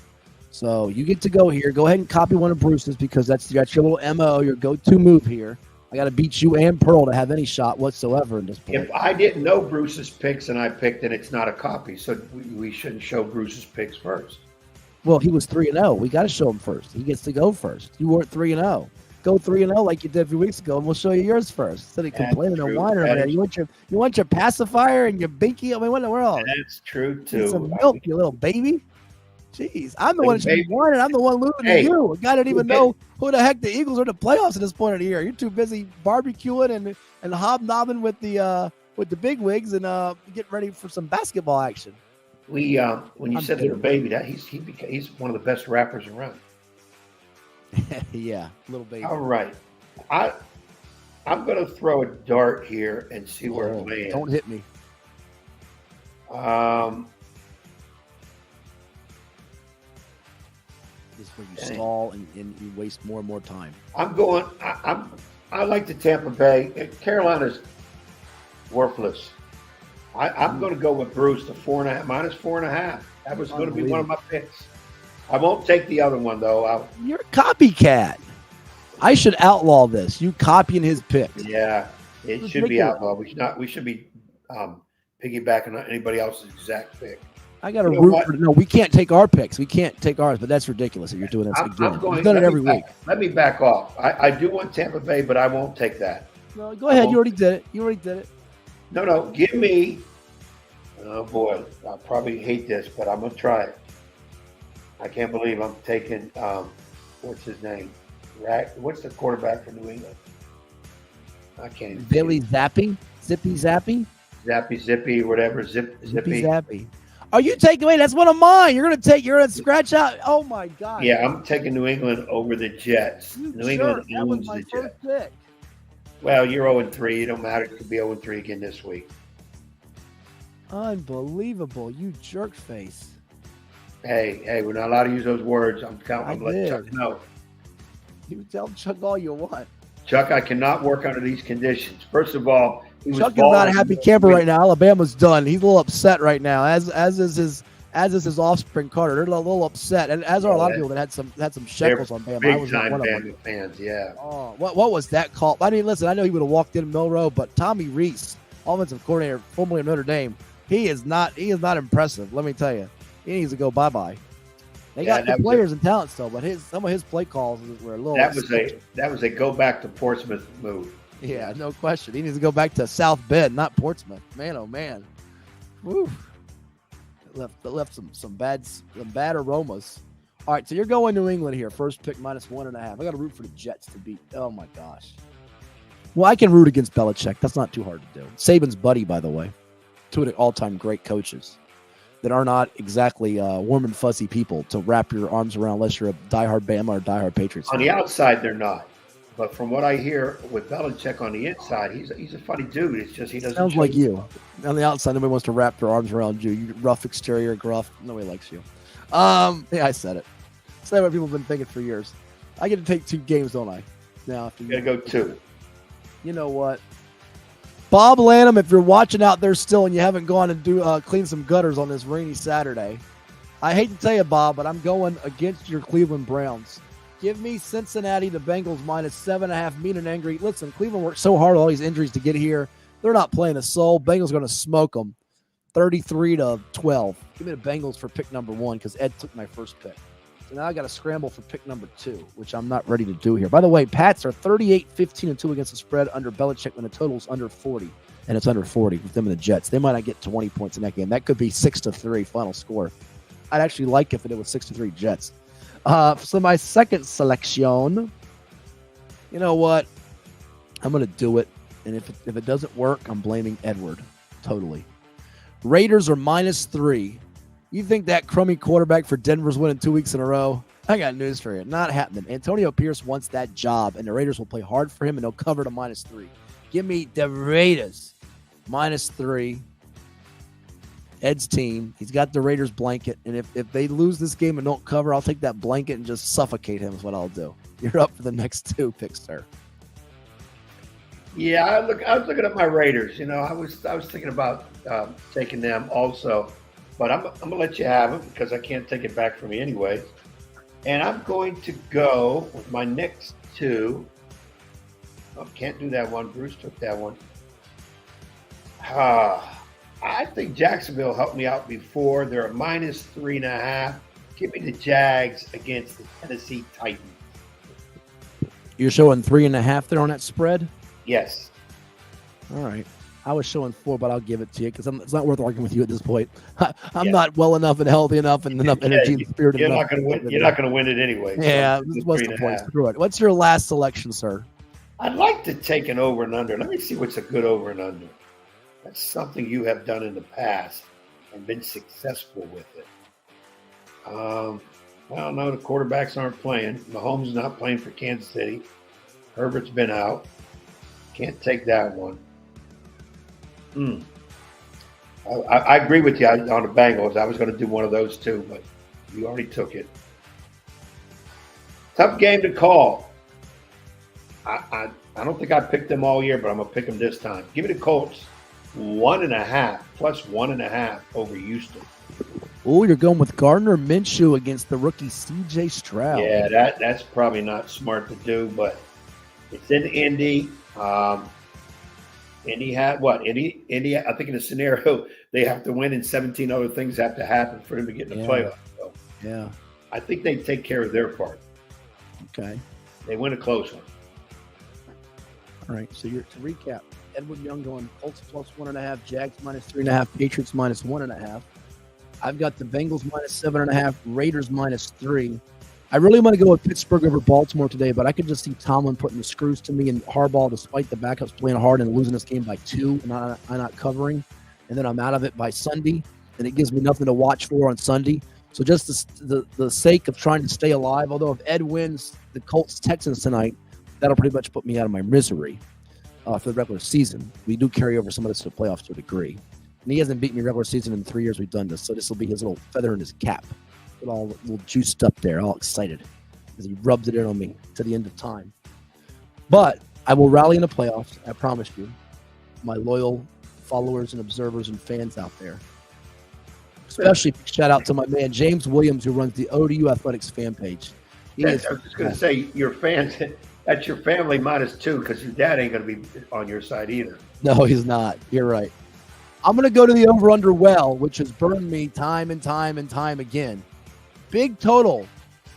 So you get to go here. Go ahead and copy one of Bruce's because that's your little MO, your go-to move here. I got to beat you and Pearl to have any shot whatsoever in this point. If I didn't know Bruce's picks and I picked it, it's not a copy. So we shouldn't show Bruce's picks first. Well, he was 3-0. We got to show him first. He gets to go first. You weren't 3-0. Go 3-0 like you did a few weeks ago, and we'll show you yours first. Instead of complaining and whining over there. You want your pacifier and your binky? I mean, what in the world? That's true, too. Need some milk, you little baby. Jeez, I'm the one that should be whining. I'm the one losing to you. A guy didn't even know who the heck the Eagles are in the playoffs at this point of the year. You're too busy barbecuing and hobnobbing with the big wigs and getting ready for some basketball action. When you said little baby, that he's one of the best rappers around. Yeah, little baby. All right, I'm going to throw a dart here and see where it lands. Don't hit me. This is where you stall and you waste more and more time. I like the Tampa Bay. Carolina's worthless. I'm going to go with Bruce, the 4.5 minus 4.5. That was going to be one of my picks. I won't take the other one though. You're a copycat. I should outlaw this. You copying his picks. Yeah, it should be outlawed. We should be piggybacking on anybody else's exact pick. I got to root for. No, we can't take our picks. We can't take ours. But that's ridiculous that you're doing this again. You've done it every week. Let me back off. I do want Tampa Bay, but I won't take that. No, go ahead. You already did it. No. Give me. Oh boy, I'll probably hate this, but I'm gonna try it. I can't believe I'm taking. What's his name? What's the quarterback for New England? I can't even. Billy Zappi? Zippy? Zippy, whatever. Zippy. Are you taking away? That's one of mine. You're gonna scratch out. Oh my God. Yeah, I'm taking New England over the Jets. New England owns the Jets. Pick. Well, you're 0-3. It don't matter. It could be 0-3 again this week. Unbelievable. You jerk face. Hey, we're not allowed to use those words. I'm counting. Let Chuck know. You tell Chuck all you want. Chuck, I cannot work under these conditions. First of all, Chuck is not a happy camper right now. Alabama's done. He's a little upset right now, as is his offspring Carter. They're a little upset, and as are a lot of people that had some shekels on Bama. Big time Bama fans, yeah. Oh, what was that call? I mean, listen, I know he would have walked in Milrow, but Tommy Rees, offensive coordinator, formerly of Notre Dame, he is not impressive. Let me tell you, he needs to go bye. They got the players and talent still, but some of his play calls were a little. That was a go back to Portsmouth move. Yeah, no question. He needs to go back to South Bend, not Portsmouth. Man, oh man, woo! Left some bad aromas. All right, so you're going New England here. First pick minus 1.5. I got to root for the Jets to beat. Oh my gosh. Well, I can root against Belichick. That's not too hard to do. Saban's buddy, by the way, two of the all-time great coaches that are not exactly warm and fuzzy people to wrap your arms around unless you're a diehard Bama or diehard Patriots. On the outside, they're not. But from what I hear with Belichick on the inside, he's a funny dude. It's just he doesn't. Sounds like you. On the outside, nobody wants to wrap their arms around you. You rough exterior, gruff. Nobody likes you. Yeah, I said it. That's what people have been thinking for years. I get to take 2 games, don't I? Now, after you got to go 2. You know what? Bob Lanham, if you're watching out there still and you haven't gone and clean some gutters on this rainy Saturday, I hate to tell you, Bob, but I'm going against your Cleveland Browns. Give me Cincinnati, the Bengals, -7.5. Mean and angry. Listen, Cleveland worked so hard with all these injuries to get here. They're not playing a soul. Bengals going to smoke them 33-12. Give me the Bengals for pick number 1 because Ed took my first pick. So now I got to scramble for pick number 2, which I'm not ready to do here. By the way, Pats are 38-15-2 against the spread under Belichick when the total's under 40. And it's under 40 with them and the Jets. They might not get 20 points in that game. That could be 6-3 final score. I'd actually like if it was 6-3 Jets. So my second selection, you know what? I'm going to do it. And if it doesn't work, I'm blaming Edward. Totally. Raiders are -3. You think that crummy quarterback for Denver's winning 2 weeks in a row? I got news for you. Not happening. Antonio Pierce wants that job, and the Raiders will play hard for him, and they'll cover to -3. Give me the Raiders -3. Ed's team. He's got the Raiders blanket, and if they lose this game and don't cover, I'll take that blanket and just suffocate him is what I'll do. You're up for the next 2 picks, sir. Yeah, I was looking at my Raiders. You know, I was thinking about taking them also, but I'm gonna let you have it because I can't take it back from you anyways. And I'm going to go with my next 2. Oh, can't do that one. Bruce took that one. I think Jacksonville helped me out before. They're a -3.5. Give me the Jags against the Tennessee Titans. You're showing 3.5 there on that spread? Yes. All right. I was showing 4, but I'll give it to you because it's not worth arguing with you at this point. I'm not well enough and healthy enough and enough energy and spirit. You're not going to win. You're not going to win it anyway. Yeah, what's the point? Screw it. What's your last selection, sir? I'd like to take an over and under. Let me see what's a good over and under. That's something you have done in the past and been successful with it. Well, no, the quarterbacks aren't playing. Mahomes is not playing for Kansas City. Herbert's been out. Can't take that one. I agree with you on the Bengals. I was going to do one of those too, but you already took it. Tough game to call. I don't think I picked them all year, but I'm going to pick them this time. Give me the Colts. 1.5 plus 1.5 over Houston. Oh, you're going with Gardner Minshew against the rookie C.J. Stroud. Yeah, that's probably not smart to do, but it's in Indy. Indy had what? Indy. I think in a scenario they have to win, and 17 other things have to happen for him to get in the playoffs. So yeah, I think they take care of their part. Okay, they win a close one. All right. So to recap. Edward Young going Colts plus 1.5, Jags -3.5, Patriots -1.5. I've got the Bengals -7.5, Raiders -3. I really want to go with Pittsburgh over Baltimore today, but I could just see Tomlin putting the screws to me and Harbaugh, despite the backups playing hard and losing this game by 2 and I'm not covering. And then I'm out of it by Sunday, and it gives me nothing to watch for on Sunday. So just the sake of trying to stay alive, although if Ed wins the Colts-Texans tonight, that'll pretty much put me out of my misery. For the regular season. We do carry over some of this to the playoffs to a degree. And he hasn't beaten me regular season in the 3 years we've done this, so this will be his little feather in his cap. Get all a little juiced up there, all excited, as he rubs it in on me to the end of time. But I will rally in the playoffs, I promise you, my loyal followers and observers and fans out there. Especially shout out to my man, James Williams, who runs the ODU Athletics fan page. I was just going to say, your fans... That's your family -2 because your dad ain't going to be on your side either. No, he's not. You're right. I'm going to go to the over-under well, which has burned me time and time and time again. Big total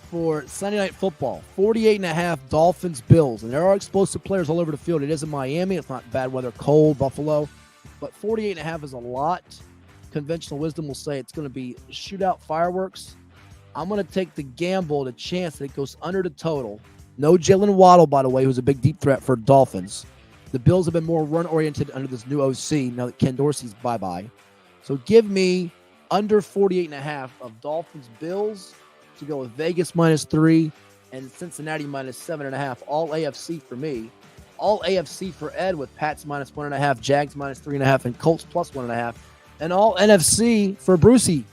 for Sunday Night Football, 48.5 Dolphins-Bills. And there are explosive players all over the field. It is in Miami. It's not bad weather, cold, Buffalo. But 48.5 is a lot. Conventional wisdom will say it's going to be shootout fireworks. I'm going to take the gamble, the chance that it goes under the total. No Jalen Waddle, by the way, who's a big deep threat for Dolphins. The Bills have been more run-oriented under this new OC now that Ken Dorsey's bye-bye. So give me under 48.5 of Dolphins-Bills to go with Vegas -3 and Cincinnati -7.5. All AFC for me. All AFC for Ed with Pats -1.5, Jags -3.5, and Colts +1.5. And all NFC for Brucey.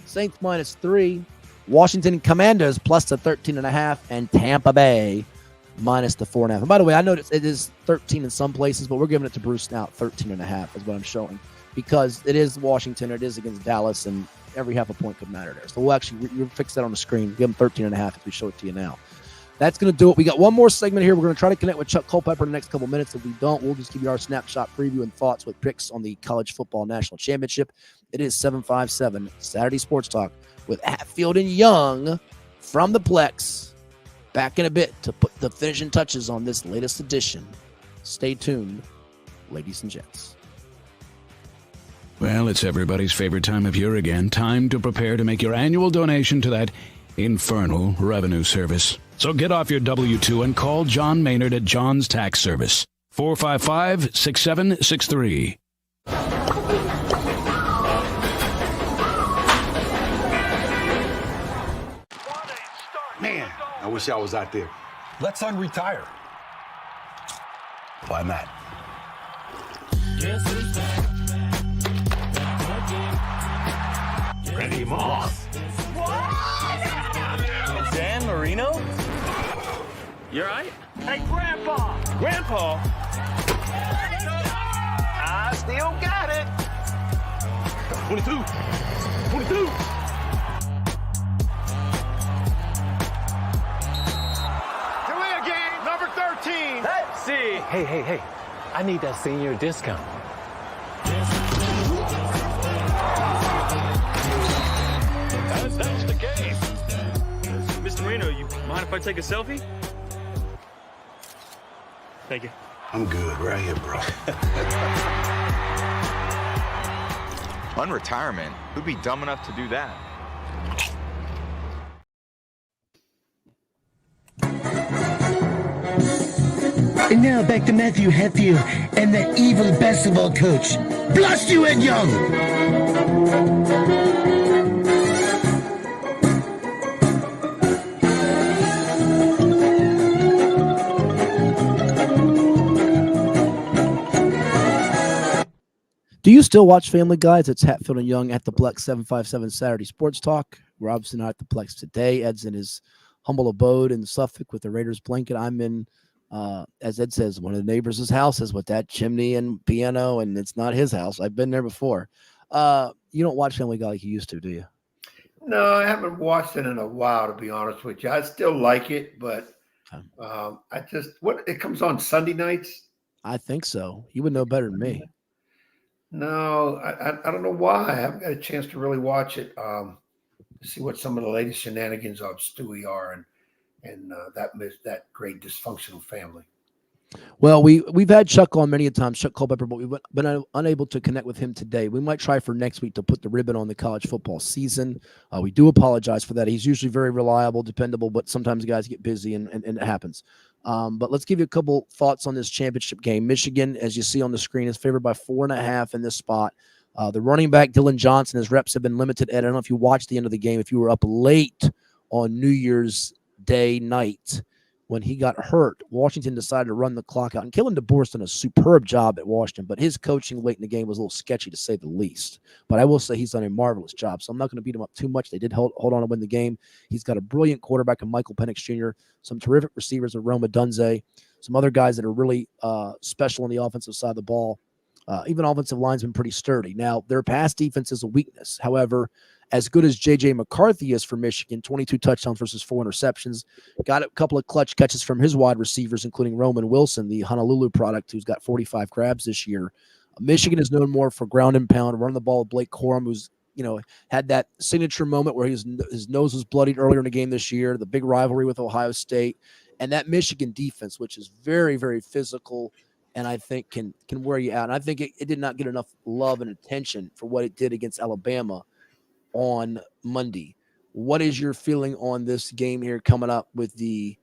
Saints -3. Washington Commanders +13.5, and Tampa Bay minus the 4.5. And by the way, I noticed it is 13 in some places, but we're giving it to Bruce now at 13.5 is what I'm showing, because it is Washington, it is against Dallas, and every half a point could matter there. So we'll actually you'll fix that on the screen. Give them 13.5 as we show it to you now. That's going to do it. We got one more segment here. We're going to try to connect with Chuck Culpepper in the next couple minutes. If we don't, we'll just give you our snapshot preview and thoughts with picks on the College Football National Championship. It is 757 Saturday Sports Talk with Hatfield and Young from the Plex. Back in a bit to put the finishing touches on this latest edition. Stay tuned, ladies and gents. Well, it's everybody's favorite time of year again. Time to prepare to make your annual donation to that infernal revenue service. So get off your W-2 and call John Maynard at John's Tax Service. 455-6763. Man, I wish I was out there. Let's unretire. Why not? Randy Moss. Dan Marino? You alright? Hey, Grandpa! Grandpa? I still got it. 22. Career game number 13. Let's see. Hey. I need that senior discount. That's the game. Mr. Marino, you mind if I take a selfie? Thank you. I'm good. Right here, bro. Unretirement? Who'd be dumb enough to do that? And now back to Matthew Hatfield and the evil basketball coach. Blast you, Ed Young! Do you still watch Family Guys? It's Hatfield and Young at the Plex 757 Saturday Sports Talk. We're obviously not at the Plex today. Ed's in his humble abode in Suffolk with the Raiders blanket. I'm in, as Ed says, one of the neighbors' houses with that chimney and piano, and it's not his house. I've been there before. You don't watch Family Guy like you used to, do you? No, I haven't watched it in a while, to be honest with you. I still like it, but it comes on Sunday nights? I think so. You would know better than me. No, I don't know why. I haven't got a chance to really watch it. To see what some of the latest shenanigans of Stewie are and that great dysfunctional family. Well, we've had Chuck on many a times, Chuck Culpepper, but we've been unable to connect with him today. We might try for next week to put the ribbon on the college football season. We do apologize for that. He's usually very reliable, dependable, but sometimes guys get busy and it happens. But let's give you a couple thoughts on this championship game. Michigan, as you see on the screen, is favored by 4.5 in this spot. The running back, Dylan Johnson, his reps have been limited. Ed, I don't know if you watched the end of the game, if you were up late on New Year's Day night when he got hurt. Washington decided to run the clock out. And Kellen DeBoer's done a superb job at Washington, but his coaching late in the game was a little sketchy, to say the least. But I will say he's done a marvelous job, so I'm not going to beat him up too much. They did hold on to win the game. He's got a brilliant quarterback in Michael Penix Jr., some terrific receivers in Roma Dunze, some other guys that are really special on the offensive side of the ball. Even offensive line's been pretty sturdy. Now, their pass defense is a weakness. However, as good as J.J. McCarthy is for Michigan, 22 touchdowns versus 4 interceptions, got a couple of clutch catches from his wide receivers, including Roman Wilson, the Honolulu product, who's got 45 grabs this year. Michigan is known more for ground and pound, run the ball with Blake Corum, who's had that signature moment where his nose was bloodied earlier in the game this year, the big rivalry with Ohio State, and that Michigan defense, which is very, very physical, and I think can wear you out. And I think it did not get enough love and attention for what it did against Alabama on Monday. What is your feeling on this game here coming up with the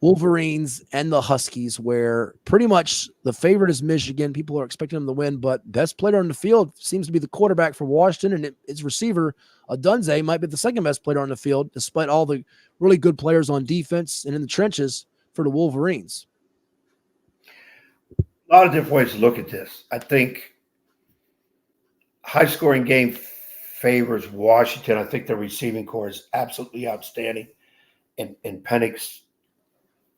Wolverines and the Huskies, where pretty much the favorite is Michigan? People are expecting them to win, but best player on the field seems to be the quarterback for Washington, and his receiver, Dunze, might be the second best player on the field, despite all the really good players on defense and in the trenches for the Wolverines. A lot of different ways to look at this. I think high-scoring game favors Washington. I think their receiving core is absolutely outstanding. And Penix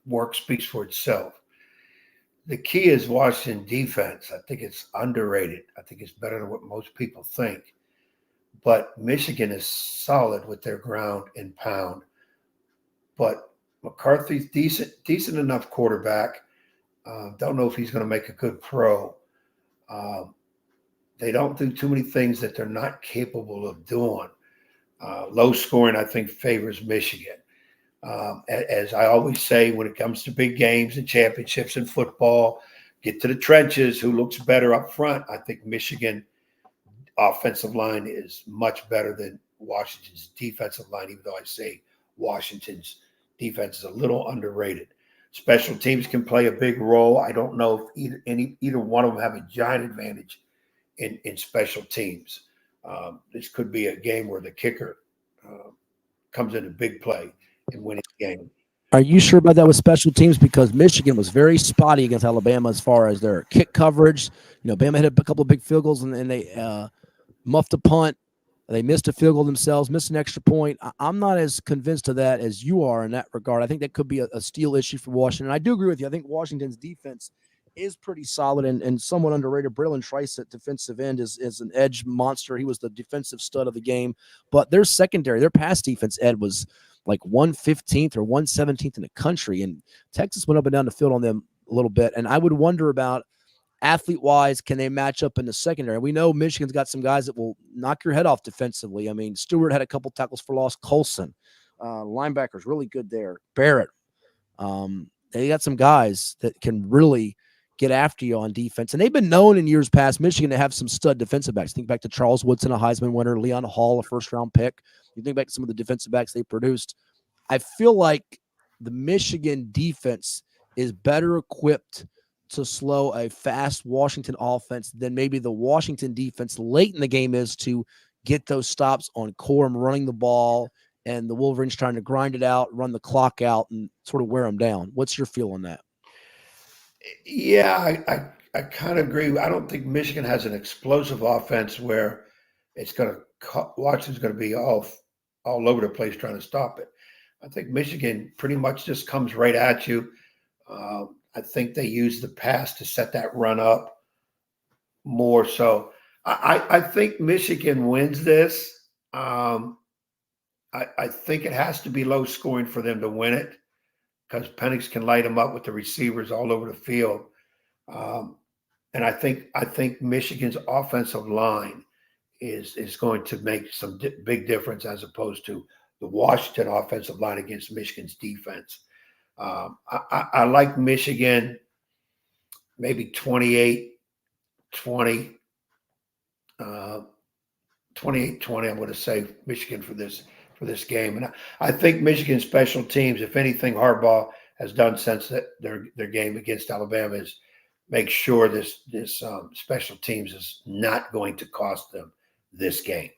work speaks for itself. The key is Washington defense. I think it's underrated. I think it's better than what most people think. But Michigan is solid with their ground and pound. But McCarthy's decent enough quarterback. Don't know if he's going to make a good pro. They don't do too many things that they're not capable of doing. Low scoring, I think, favors Michigan. As I always say, when it comes to big games and championships in football, get to the trenches. Who looks better up front? I think Michigan offensive line is much better than Washington's defensive line, even though I say Washington's defense is a little underrated. Special teams can play a big role. I don't know if either one of them have a giant advantage in special teams. This could be a game where the kicker comes in a big play and win the game. Are you sure about that with special teams? Because Michigan was very spotty against Alabama as far as their kick coverage. Bama hit a couple of big field goals and they muffed a punt. They missed a field goal themselves, missed an extra point. I'm not as convinced of that as you are in that regard. I think that could be a steal issue for Washington. I do agree with you. I think Washington's defense is pretty solid and somewhat underrated. Braylon Trice at defensive end is an edge monster. He was the defensive stud of the game. But their secondary, their pass defense, Ed, was like 115th or 117th in the country. And Texas went up and down the field on them a little bit. And I would wonder about athlete-wise, can they match up in the secondary? We know Michigan's got some guys that will knock your head off defensively. I mean, Stewart had a couple tackles for loss. Colson, linebackers, really good there. Barrett. They got some guys that can really get after you on defense. And they've been known in years past, Michigan, to have some stud defensive backs. Think back to Charles Woodson, a Heisman winner, Leon Hall, a first-round pick. You think back to some of the defensive backs they produced. I feel like the Michigan defense is better equipped to slow a fast Washington offense than maybe the Washington defense late in the game is to get those stops on Corum running the ball and the Wolverines trying to grind it out, run the clock out, and sort of wear them down. What's your feel on that? Yeah, I kind of agree. I don't think Michigan has an explosive offense where it's going to Washington's going to be all over the place trying to stop it. I think Michigan pretty much just comes right at you. I think they use the pass to set that run up more. So I think Michigan wins this. I think it has to be low scoring for them to win it because Penix can light them up with the receivers all over the field. And I think Michigan's offensive line is going to make some big difference as opposed to the Washington offensive line against Michigan's defense. I like Michigan maybe 28-20, 28-20. I'm going to say Michigan for this game. And I think Michigan special teams, if anything Harbaugh has done since their game against Alabama, is make sure this special teams is not going to cost them this game.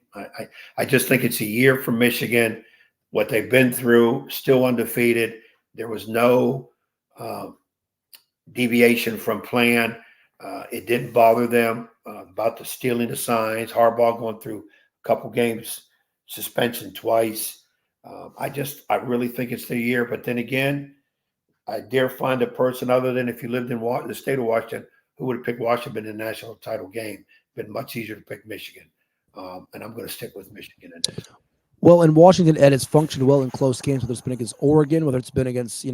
I just think it's a year for Michigan, what they've been through, still undefeated. There was no deviation from plan. It didn't bother them about the stealing the signs. Harbaugh going through a couple games, suspension twice. I really think it's the year. But then again, I dare find a person other than if you lived in the state of Washington who would have picked Washington in the national title game. Been much easier to pick Michigan. And I'm going to stick with Michigan in this. Well, in Washington, Ed, has functioned well in close games, whether it's been against Oregon, whether it's been against,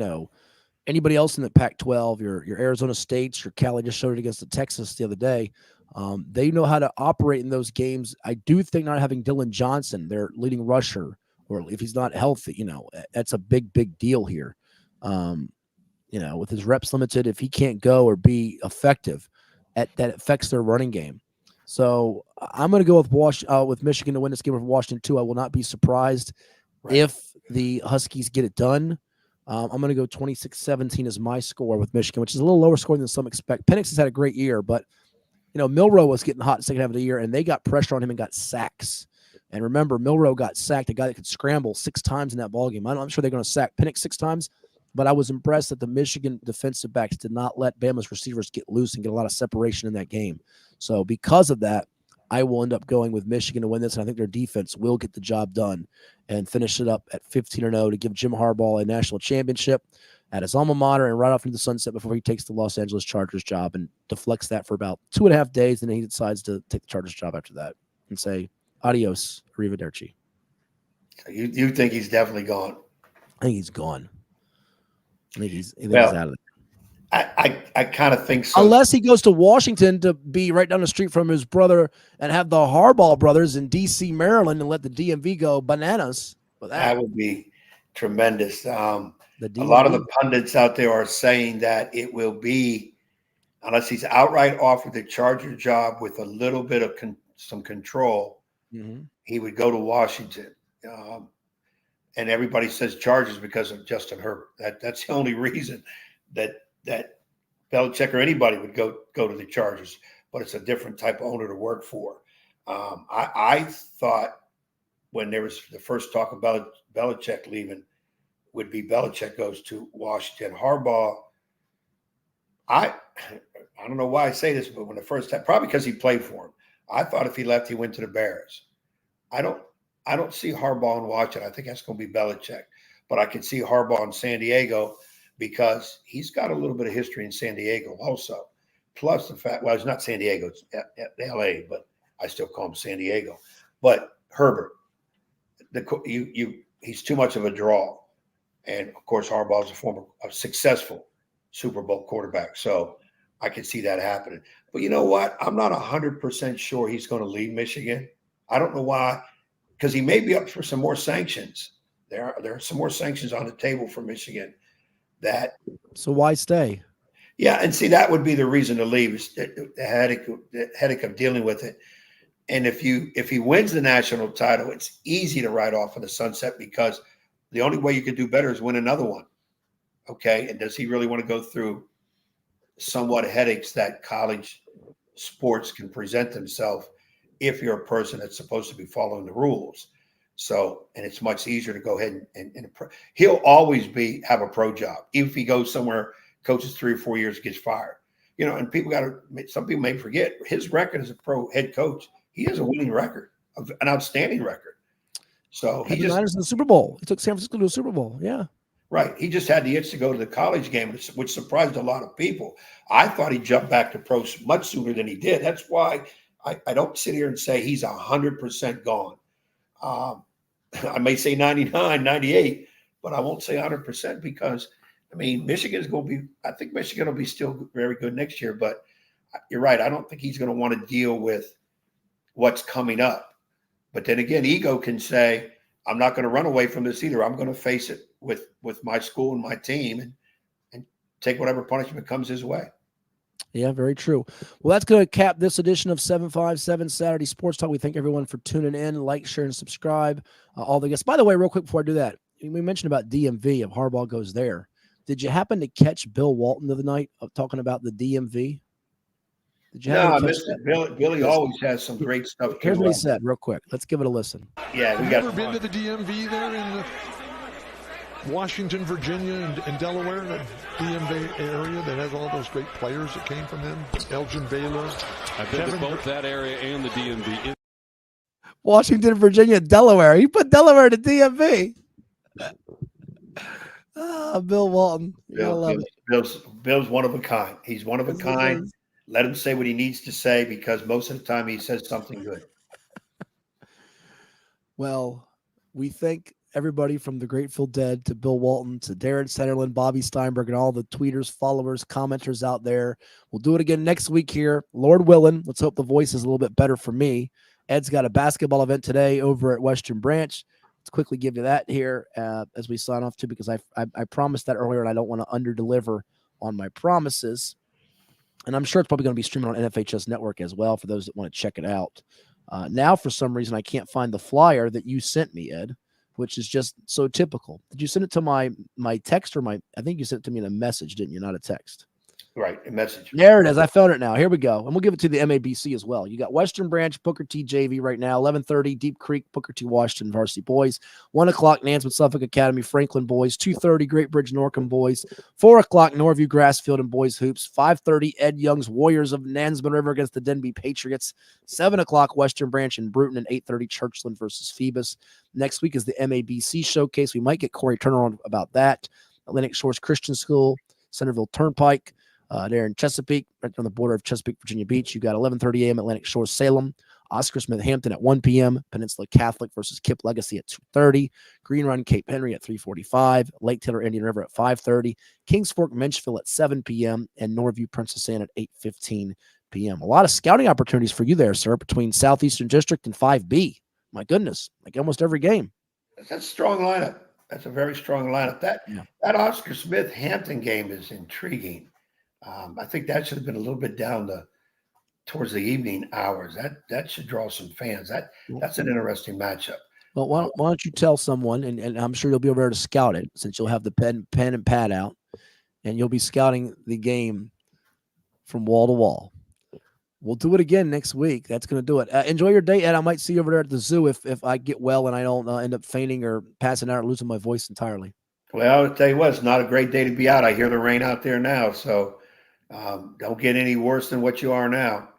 anybody else in the Pac-12, your Arizona States, your Cali just showed it against the Texas the other day. They know how to operate in those games. I do think not having Dylan Johnson, their leading rusher, or if he's not healthy, that's a big, big deal here. With his reps limited, if he can't go or be effective, that affects their running game. So I'm going to go with Michigan to win this game over Washington too. I will not be surprised if the Huskies get it done. I'm going to go 26-17 as my score with Michigan, which is a little lower scoring than some expect. Penix has had a great year, but Milroe was getting hot in the second half of the year, and they got pressure on him and got sacks. And remember, Milroe got sacked, a guy that could scramble 6 times in that ballgame. I'm sure they're going to sack Penix 6 times, but I was impressed that the Michigan defensive backs did not let Bama's receivers get loose and get a lot of separation in that game. So because of that, I will end up going with Michigan to win this, and I think their defense will get the job done and finish it up at 15-0 to give Jim Harbaugh a national championship. at his alma mater and right off into the sunset before he takes the Los Angeles Chargers job and deflects that for about 2.5 days. And then he decides to take the Chargers job after that and say, adios, arrivederci. You think he's definitely gone? I think he's gone. I think he's out of there. I kind of think so. Unless he goes to Washington to be right down the street from his brother and have the Harbaugh brothers in D.C., Maryland, and let the DMV go bananas. That would be tremendous. A lot of the pundits out there are saying that it will be, unless he's outright offered the Charger job with a little bit of some control, he would go to Washington. And everybody says Chargers because of Justin Herbert. That's the only reason that Belichick or anybody would go to the Chargers, but it's a different type of owner to work for. I thought when there was the first talk about Belichick leaving would be Belichick goes to Washington. Harbaugh, I don't know why I say this, but when the first time, probably because he played for him, I thought if he left, he went to the Bears. I don't see Harbaugh in Washington. I think that's going to be Belichick. But I can see Harbaugh in San Diego because he's got a little bit of history in San Diego also. Plus the fact, well, it's not San Diego, it's L.A., but I still call him San Diego. But Herbert, he's too much of a draw. And, of course, Harbaugh is a successful Super Bowl quarterback. So I can see that happening. But you know what? I'm not 100% sure he's going to leave Michigan. I don't know why. Because he may be up for some more sanctions. There are some more sanctions on the table for Michigan. So why stay? Yeah, and see, that would be the reason to leave, is the headache of dealing with it. And if he wins the national title, it's easy to write off in the sunset because the only way you could do better is win another one. Okay, and does he really want to go through somewhat headaches that college sports can present themselves if you're a person that's supposed to be following the rules? So, and it's much easier to go ahead and he'll always have a pro job. Even if he goes somewhere, coaches 3 or 4 years, gets fired. You know, and some people may forget his record as a pro head coach. He has a winning record, an outstanding record. So he just in the Super Bowl. He took San Francisco to the Super Bowl. Yeah. Right. He just had the itch to go to the college game, which surprised a lot of people. I thought he jumped back to pro much sooner than he did. That's why I don't sit here and say he's 100% gone. I may say 99, 98, but I won't say 100% because, I mean, I think Michigan will be still very good next year, but you're right. I don't think he's going to want to deal with what's coming up. But then again, ego can say, I'm not going to run away from this either. I'm going to face it with my school and my team and take whatever punishment comes his way. Yeah, very true. Well, that's going to cap this edition of 757 Saturday Sports Talk. We thank everyone for tuning in. Like, share, and subscribe. All the guests. By the way, real quick before I do that, we mentioned about DMV, if Harbaugh goes there. Did you happen to catch Bill Walton the other night talking about the DMV? No, I missed it. Billy always has some great stuff. Here's what he said real quick. Let's give it a listen. Yeah, Have you ever been to the DMV there in Washington, Virginia, and Delaware, the DMV area that has all those great players that came from them? Elgin Baylor. I've been to both that area and the DMV. Washington, Virginia, Delaware. He put Delaware to DMV. Bill Walton. Bill's one of a kind. He's one of a kind. Let him say what he needs to say because most of the time he says something good. Well, we thank everybody from the Grateful Dead to Bill Walton to Darren, Sanderlin, Bobby Steinburg, and all the tweeters, followers, commenters out there. We'll do it again next week here. Lord willing, let's hope the voice is a little bit better for me. Ed's got a basketball event today over at Western Branch. Let's quickly give you that here as we sign off too, because I promised that earlier and I don't want to under-deliver on my promises. And I'm sure it's probably going to be streaming on NFHS Network as well for those that want to check it out. Now, for some reason, I can't find the flyer that you sent me, Ed, which is just so typical. Did you send it to my text or I think you sent it to me in a message, didn't you? Not a text. Right, a message. There it is. I found it now. Here we go. And we'll give it to the MABC as well. You got Western Branch, Booker T JV right now, 11:30, Deep Creek, Booker T Washington Varsity Boys, 1 o'clock, Nansemond Suffolk Academy, Franklin Boys, 2:30, Great Bridge, Norcom Boys, 4 o'clock, Norview, Grassfield, and Boys Hoops, 5:30, Ed Young's Warriors of Nansemond River against the Denby Patriots, 7 o'clock, Western Branch and Bruton, and 8:30, Churchland versus Phoebus. Next week is the MABC Showcase. We might get Corey Turner on about that. Atlantic Shores Christian School, Centerville Turnpike, there in Chesapeake, right on the border of Chesapeake, Virginia Beach. You got 11:30 a.m. Atlantic Shores Salem, Oscar Smith Hampton at 1 p.m., Peninsula Catholic versus Kip Legacy at 2:30, Green Run Cape Henry at 3:45, Lake Taylor Indian River at 5:30, Kings Fork Menchville at 7 p.m., and Norview Princess Anne at 8:15 p.m. A lot of scouting opportunities for you there, sir, between Southeastern District and 5B. My goodness, like almost every game. That's a strong lineup. That's a very strong lineup. That Oscar Smith Hampton game is intriguing. I think that should have been a little bit down towards the evening hours. That should draw some fans. That's an interesting matchup. Well, why don't you tell someone, and I'm sure you'll be over there to scout it, since you'll have the pen and pad out, and you'll be scouting the game from wall to wall. We'll do it again next week. That's going to do it. Enjoy your day, Ed. I might see you over there at the zoo if I get well and I don't end up fainting or passing out or losing my voice entirely. Well, I'll tell you what, it's not a great day to be out. I hear the rain out there now, so don't get any worse than what you are now.